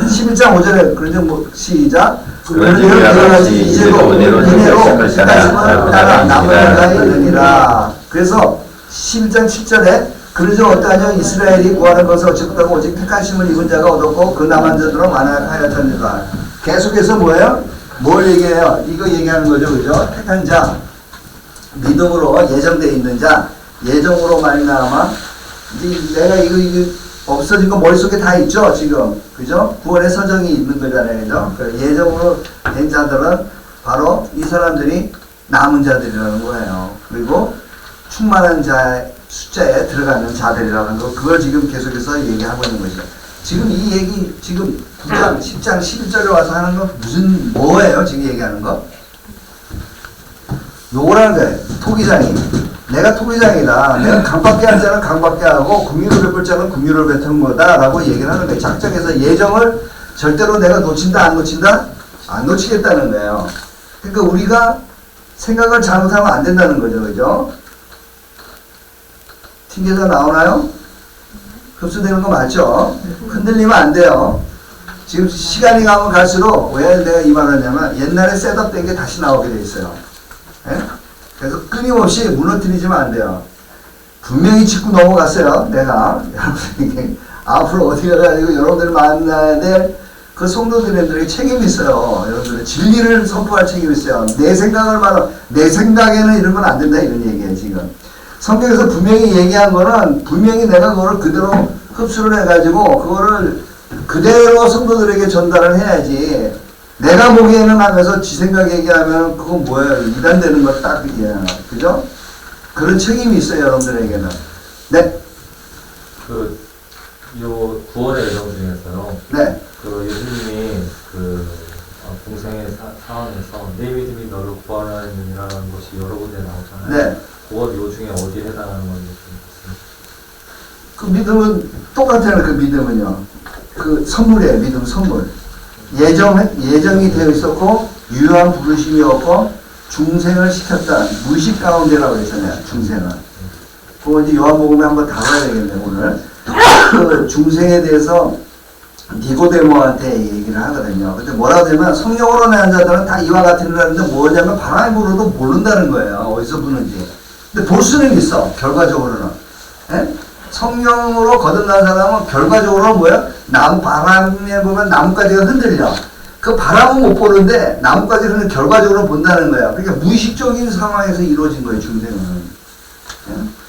11장 5절에 그러죠. 뭐 시작. 그런지 우리가 같이 이제도 은혜로 택하심을 따라 남은 자가 있느니라. 그래서 11장 7절에 그러죠. 어떠하냐 이스라엘이 구하는 것을 어찌 못하고 오직 택하심을 입은 자가 얻었고 그 남은 자들은 완악하였느니라. 계속해서 뭐예요? 뭘 얘기해요? 이거 얘기하는 거죠. 그죠? 택한 자, 믿음으로 예정되어 있는 자, 예정으로 말미암아 이제 내가 이거 없어진 거 머릿속에 다 있죠, 지금. 그죠? 구원의 서정이 있는 거잖아요. 그죠? 예정으로 된 자들은 바로 이 사람들이 남은 자들이라는 거예요. 그리고 충만한 자의 숫자에 들어가는 자들이라는 거, 그걸 지금 계속해서 얘기하고 있는 것이죠. 지금 이 얘기, 지금 9장, 10장, 11절에 와서 하는 건 뭐예요? 지금 얘기하는 거? 요거라는 거예요. 토기장이. 내가 토기장이다. 내가 강밖에 할 자는 강밖에 하고 긍휼을 베풀 자는 긍휼을 베푸는 거다 라고 얘기를 하는 거예요. 작정해서 예정을 절대로 내가 놓친다 안 놓친다? 안 놓치겠다는 거예요. 그러니까 우리가 생각을 잘못하면 안 된다는 거죠. 그죠? 튕겨서 나오나요? 흡수되는 거 맞죠? 흔들리면 안 돼요. 지금 시간이 가면 갈수록 왜 내가 이 말을 하냐면 옛날에 셋업된 게 다시 나오게 돼 있어요. 예? 그래서 끊임없이 무너뜨리지면 안 돼요. 분명히 짚고 넘어갔어요. 내가 여러분에게 앞으로 어떻게 가가지고 여러분들 만나야 될 그 성도들에게 책임이 있어요. 여러분들 진리를 선포할 책임이 있어요. 내 생각을 말하 내 생각에는 이런 건 안 된다 이런 얘기예요. 지금 성경에서 분명히 얘기한 거는 분명히 내가 그거를 그대로 흡수를 해가지고 그거를 그대로 성도들에게 전달을 해야지. 내가 보기에는 하면서 지 생각 얘기하면 그건 뭐예요? 이단되는 거 딱 그게 그죠? 그런 책임이 있어요 여러분들에게는. 네. 요 구원의 내용 중에서요. 네. 그 예수님이 공생의 상황에서 내 믿음이 너를 구원하느니라는 것이 여러 군데 나오잖아요. 네. 그건 요 중에 어디에 해당하는 건지 그 믿음은 똑같아요. 그 믿음은요. 그 선물이에요. 믿음 선물. 예정이 되어 있었고 유효한 부르심이었고 중생을 시켰다. 무식 가운데라고 했잖아요. 중생은. 그거 이제 요한복음에 한번 다뤄야 되겠네 오늘. 그 중생에 대해서 니고데모한테 얘기를 하거든요. 근데 뭐라고 하냐면 성령으로 난 자들은 다 이와 같은 일을 하는데 뭐냐면 바람이 불어도 모른다는 거예요. 어디서 부는지. 근데 볼 수는 있어. 결과적으로는. 예? 성령으로 거듭난 사람은 결과적으로 뭐야? 바람에 보면 나뭇가지가 흔들려. 그 바람은 못 보는데 나뭇가지를 흔들 결과적으로 본다는 거야. 그러니까 무의식적인 상황에서 이루어진 거예요. 중생은. 예?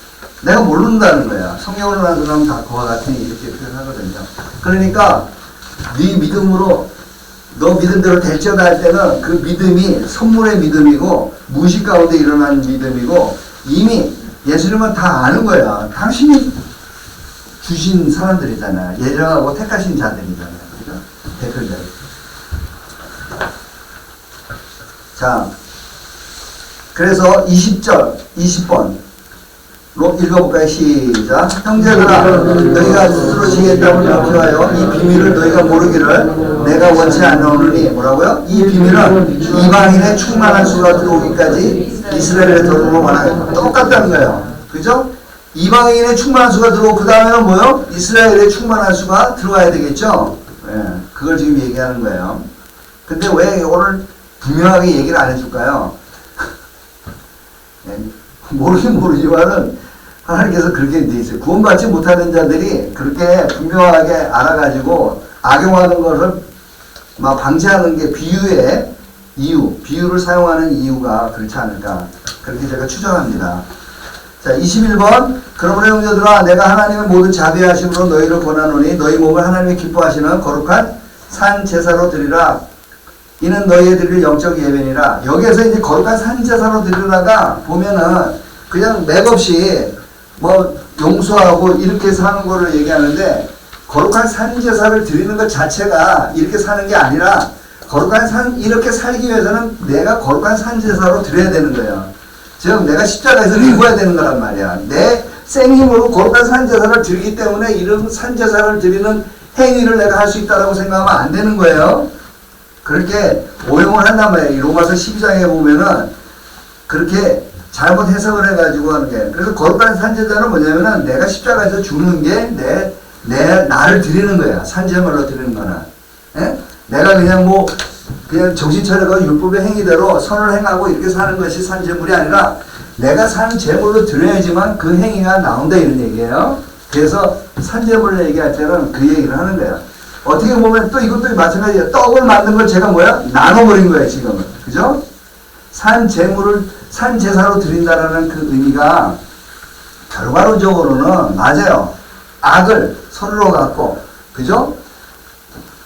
내가 모른다는 거야. 성령으로 난 사람은 다 그와 같으니 이렇게 표현하거든요. 그러니까 네 믿음으로 너 믿음대로 될지어다 할 때는 그 믿음이 선물의 믿음이고 무의식 가운데 일어나는 믿음이고 이미 예수님은 다 아는 거야. 당신이 주신 사람들이잖아. 예정하고 택하신 자들이잖아요. 그죠? 댓글들. 자, 그래서 20절, 20번. 읽어볼까요? 시작. 형제들아 너희가 스스로 지겠다고 목표하여 이 비밀을 너희가 모르기를 내가 원치 않으니 뭐라고요? 이 비밀은 이방인의 충만한 수가 들어오기까지 이스라엘의 도로로 원하겠다. 똑같다는 거예요. 그죠? 이방인의 충만한 수가 들어오고 그 다음에는 뭐요? 이스라엘의 충만한 수가 들어와야 되겠죠? 예, 그걸 지금 얘기하는 거예요. 근데 왜 오늘 분명하게 얘기를 안 해줄까요? 예, 모르긴 모르지만은 하나님께서 그렇게 돼 있어요. 구원받지 못하는 자들이 그렇게 분명하게 알아가지고 악용하는 것을 막 방지하는 게 비유의 이유, 비유를 사용하는 이유가 그렇지 않을까. 그렇게 제가 추정합니다. 자, 21번. 그러므로 형제들아 내가 하나님의 모든 자비하심으로 너희를 권하노니 너희 몸을 하나님이 기뻐하시는 거룩한 산 제사로 드리라. 이는 너희의 드릴 영적 예배니라. 여기에서 이제 거룩한 산 제사로 드리라가 보면은 그냥 맥없이 뭐 용서하고 이렇게 사는 거를 얘기하는데 거룩한 산 제사를 드리는 것 자체가 이렇게 사는 게 아니라 거룩한 산 이렇게 살기 위해서는 내가 거룩한 산 제사로 드려야 되는 거예요. 즉 내가 십자가에서 죽어야 되는 거란 말이야. 내 생힘으로 거룩한 산 제사를 드리기 때문에 이런 산 제사를 드리는 행위를 내가 할 수 있다고 생각하면 안 되는 거예요. 그렇게 오용을 한단 말이에요. 이 로마서 12장에 보면은 그렇게 잘못 해석을 해가지고 하는 게. 그래서 거룩한 산제사는 뭐냐면은 내가 십자가에서 죽는 게 나를 드리는 거야. 산제물로 드리는 거는. 예? 내가 그냥 그냥 정신 차려서 율법의 행위대로 선을 행하고 이렇게 사는 것이 산제물이 아니라 내가 산 제물로 드려야지만 그 행위가 나온다 이런 얘기예요. 그래서 산제물을 얘기할 때는 그 얘기를 하는 거야. 어떻게 보면 또 이것도 마찬가지예요. 떡을 만든 걸 제가 나눠버린 거예요, 지금은. 그죠? 산 제사로 드린다라는 그 의미가 결과론적으로는 맞아요. 악을 서로 갖고, 그죠?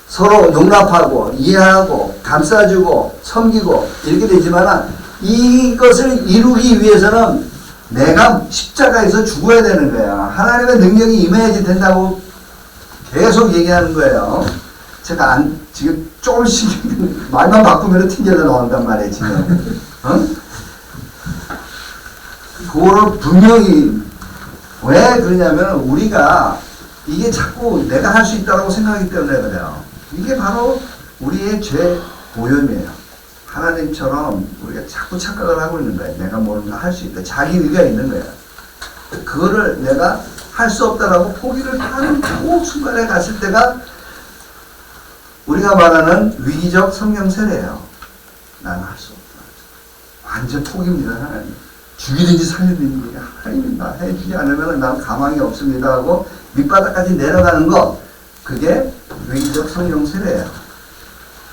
서로 용납하고, 이해하고, 감싸주고, 섬기고, 이렇게 되지만 이것을 이루기 위해서는 내가 십자가에서 죽어야 되는 거야. 하나님의 능력이 임해야지 된다고 계속 얘기하는 거예요. 제가 지금 조금씩 말만 바꾸면 튕겨져 나온단 말이에요, 지금. 어? 그거를 분명히 왜 그러냐면 우리가 이게 자꾸 내가 할 수 있다고 생각하기 때문에 그래요. 이게 바로 우리의 죄 오염이에요. 하나님처럼 우리가 자꾸 착각을 하고 있는 거예요. 내가 뭔가 할 수 있다. 자기 의가 있는 거예요. 그거를 내가 할 수 없다라고 포기를 하는 그 순간에 갔을 때가 우리가 말하는 위기적 성령 세례예요. 나는 할 수 없다. 완전 포기입니다. 하나님. 죽이든지 살리든지 하나님이 나 해주지 않으면 난 가망이 없습니다 하고 밑바닥까지 내려가는 거 그게 위기적 성령 세례예요.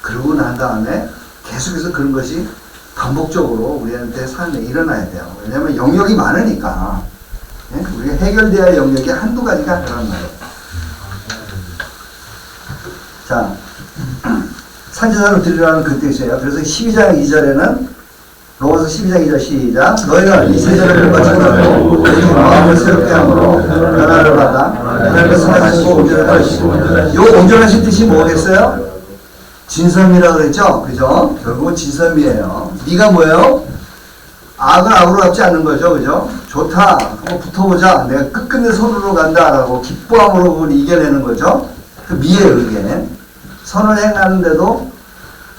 그러고 난 다음에 계속해서 그런 것이 반복적으로 우리한테 삶에 일어나야 돼요. 왜냐하면 영역이 많으니까. 예? 우리가 해결돼야 할 영역이 한두 가지가 아니란 말이에요. 자, 산제사로 드리라는 그 뜻이에요. 그래서 12장 2절에는 로마서 12장 2절 시작. 너희는 이 세대를 거쳐가고 너희 마음을 새롭게 함으로 변화를 받아 하나님의 선하시고 온전하시고 이 온전하신 뜻이 뭐겠어요? 진섬이라고 그랬죠? 그죠? 결국은 진섬이에요. 네가 뭐예요? 악을 악으로 갚지 않는 거죠. 그죠? 좋다. 한번 붙어보자. 내가 끝끝내 손으로 간다. 라고 기뻐함으로 그걸 이겨내는 거죠. 그 미의 의견. 선을 행하는데도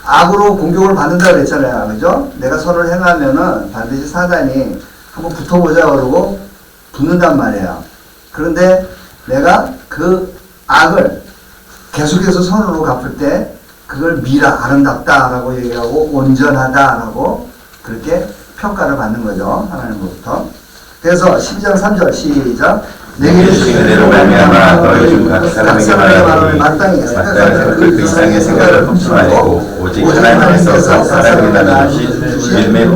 악으로 공격을 받는다 그랬잖아요. 그죠? 내가 선을 행하면은 반드시 사단이 한번 붙어보자 그러고 붙는단 말이에요. 그런데 내가 그 악을 계속해서 선으로 갚을 때 그걸 미라, 아름답다라고 얘기하고 온전하다라고 그렇게 평가를 받는 거죠. 하나님으로부터. 그래서 12장 3절 시작. 내게 주신 은혜로 말미암아 너희 중 각 사람에게 말하노니 마땅히 그 이상의 생각을 품지 말고 오직 하나님 안에서 각 사람에게 나누신 믿음의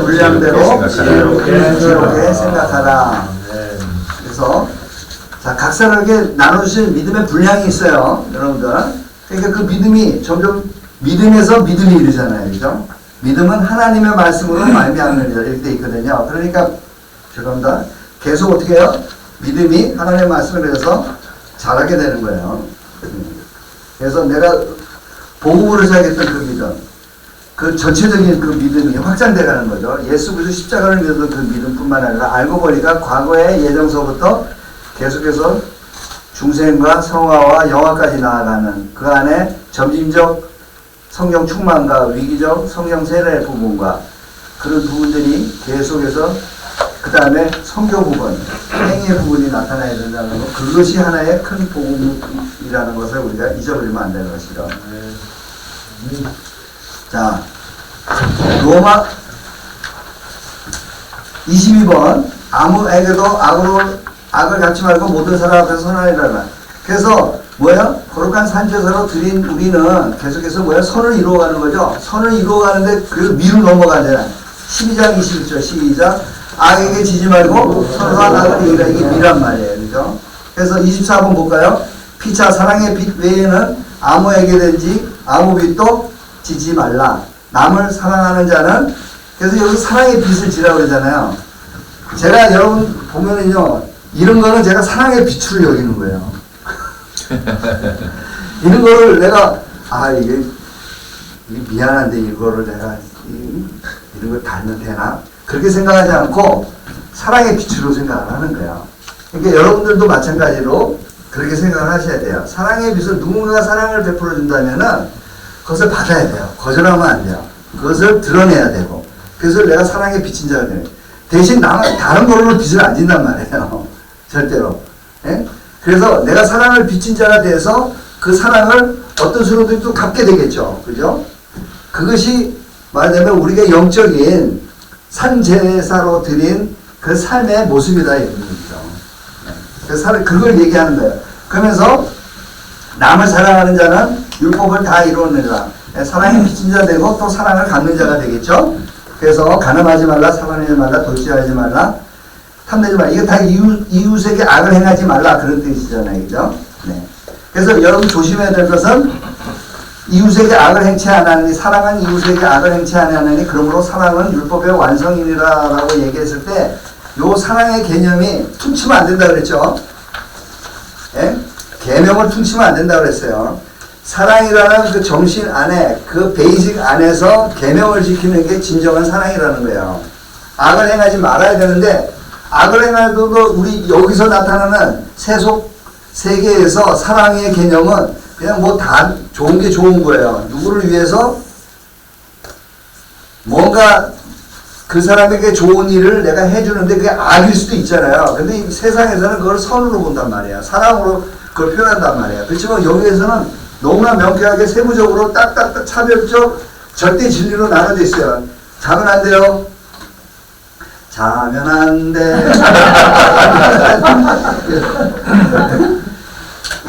분량대로 지혜롭게 생각하라. 그래서 자, 각 사람에게 나누신 믿음의 분량이 있어요, 여러분들. 그러니까 그 믿음이 점점 믿음에서 믿음이 이르잖아요, 그죠? 믿음은 하나님의 말씀으로 말미암는 일 이렇게 돼 있거든요. 그러니까 죄송합니다. 계속 어떻게 해요? 믿음이 하나님의 말씀을 해서 자라게 되는 거예요. 그래서 내가 복음으로 시작했던 그 믿음, 그 전체적인 그 믿음이 확장돼 가는 거죠. 예수 그리스도 십자가를 믿었던 그 믿음뿐만 아니라 알고 보니까 과거의 예정서부터 계속해서 중생과 성화와 영화까지 나아가는 그 안에 점진적 성경 충만과 위기적 성경 세례 부분과 그런 부분들이 계속해서 그 다음에 성교 부분, 행위의 부분이 나타나야 된다는 것, 그것이 하나의 큰 복음이라는 것을 우리가 잊어버리면 안 되는 것이죠. 자, 로마 22번 아무에게도 악을 갖지 말고 모든 사람 앞에서 선하리라. 그래서 뭐야? 거룩한 산제사로 드린 우리는 계속해서 뭐야? 선을 이루어가는 거죠. 선을 이루어가는데 그 미를 넘어가잖아요. 12장 21절 시작. 악에게 지지 말고 선과 악을 이기라. 이게 미란 말이에요. 그죠? 그래서 24번 볼까요? 피차 사랑의 빛 외에는 아무에게든지 아무 빛도 지지 말라. 남을 사랑하는 자는 그래서 여기 사랑의 빛을 지라고 그러잖아요. 제가 여러분 보면은요, 이런 거는 제가 사랑의 빛으로 여기는 거예요. 이런 거를 내가 이게 미안한데 이거를 내가 이런 걸 달면 되나? 그렇게 생각하지 않고 사랑의 빛으로 생각을 하는 거예요. 그러니까 여러분들도 마찬가지로 그렇게 생각을 하셔야 돼요. 사랑의 빛을 누군가가 사랑을 베풀어 준다면은 그것을 받아야 돼요. 거절하면 안 돼요. 그것을 드러내야 되고. 그래서 내가 사랑의 빛인 자가 되는 거예요. 대신 다른 걸로 빛을 안 진단 말이에요. 절대로. 예? 그래서 내가 사랑을 비친 자가 돼서 그 사랑을 어떤 수로든 또 갚게 되겠죠. 그죠? 그것이 말하자면 우리가 영적인 산제사로 드린 그 삶의 모습이다. 이런 거죠. 그걸 얘기하는 거예요. 그러면서 남을 사랑하는 자는 율법을 다 이루어내라. 사랑에 비친 자 되고 또 사랑을 갖는 자가 되겠죠. 그래서 가늠하지 말라, 살인하지 말라, 돌취하지 말라, 탐내지 말라. 이거 다 이웃에게 악을 행하지 말라 그런 뜻이잖아요, 그죠? 네. 그래서 여러분 조심해야 될 것은 이웃에게 악을 행치 않으니 사랑은 이웃에게 악을 행치 않으니 그러므로 사랑은 율법의 완성이라라고 얘기했을 때 요 사랑의 개념이 퉁치면 안 된다 그랬죠? 예? 계명을 퉁치면 안 된다 그랬어요. 사랑이라는 그 정신 안에 그 베이직 안에서 계명을 지키는 게 진정한 사랑이라는 거예요. 악을 행하지 말아야 되는데 악을 행해도 우리 여기서 나타나는 세속 세계에서 사랑의 개념은 그냥 뭐 다 좋은 게 좋은 거예요. 누구를 위해서 뭔가 그 사람에게 좋은 일을 내가 해주는데 그게 악일 수도 있잖아요. 근데 이 세상에서는 그걸 선으로 본단 말이에요. 사랑으로 그걸 표현한단 말이에요. 그렇지만 여기에서는 너무나 명쾌하게 세부적으로 딱딱딱 차별적 절대 진리로 나눠져 있어요. 자면 안 돼요. 자면 안 돼.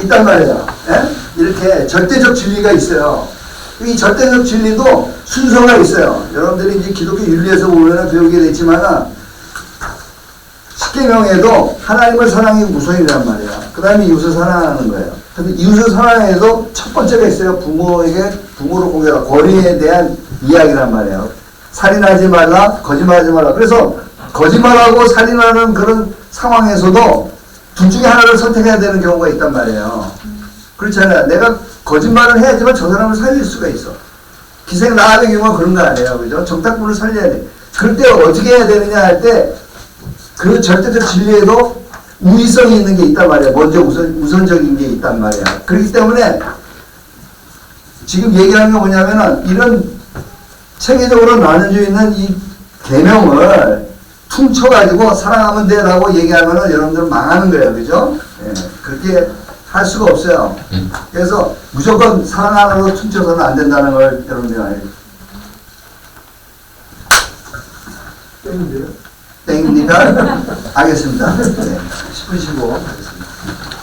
있단 말이에요. 예? 이렇게 절대적 진리가 있어요. 이 절대적 진리도 순서가 있어요. 여러분들이 이제 기독교 윤리에서 보면 배우게 됐지만은 십계명에도 하나님을 사랑이 우선이란 말이에요. 그 다음에 이웃을 사랑하는 거예요. 근데 이웃을 사랑해도 첫 번째가 있어요. 부모를 공격하고 권위에 대한 이야기란 말이에요. 살인하지 말라, 거짓말하지 말라. 그래서 거짓말하고 살인하는 그런 상황에서도 둘 중에 하나를 선택해야 되는 경우가 있단 말이에요. 그렇잖아요. 내가 거짓말을 해야지만 저 사람을 살릴 수가 있어. 기생 나가는 경우가 그런 거 아니에요. 그죠? 정탁분을 살려야 돼. 그럴 때 어떻게 해야 되느냐 할 때 그 절대적 진리에도 우위성이 있는 게 있단 말이에요. 먼저 우선적인 게 있단 말이야. 그렇기 때문에 지금 얘기하는 게 뭐냐면은 이런 체계적으로 나눠져 있는 이 계명을 퉁쳐가지고 사랑하면 돼라고 얘기하면은 여러분들은 망하는 거예요. 그죠? 예, 그렇게 할 수가 없어요. 그래서 무조건 사랑하라고 퉁쳐서는 안 된다는 걸 여러분들이 알아요. 땡인데요? 땡입니까? 알겠습니다. 네, 10분 쉬고 하겠습니다.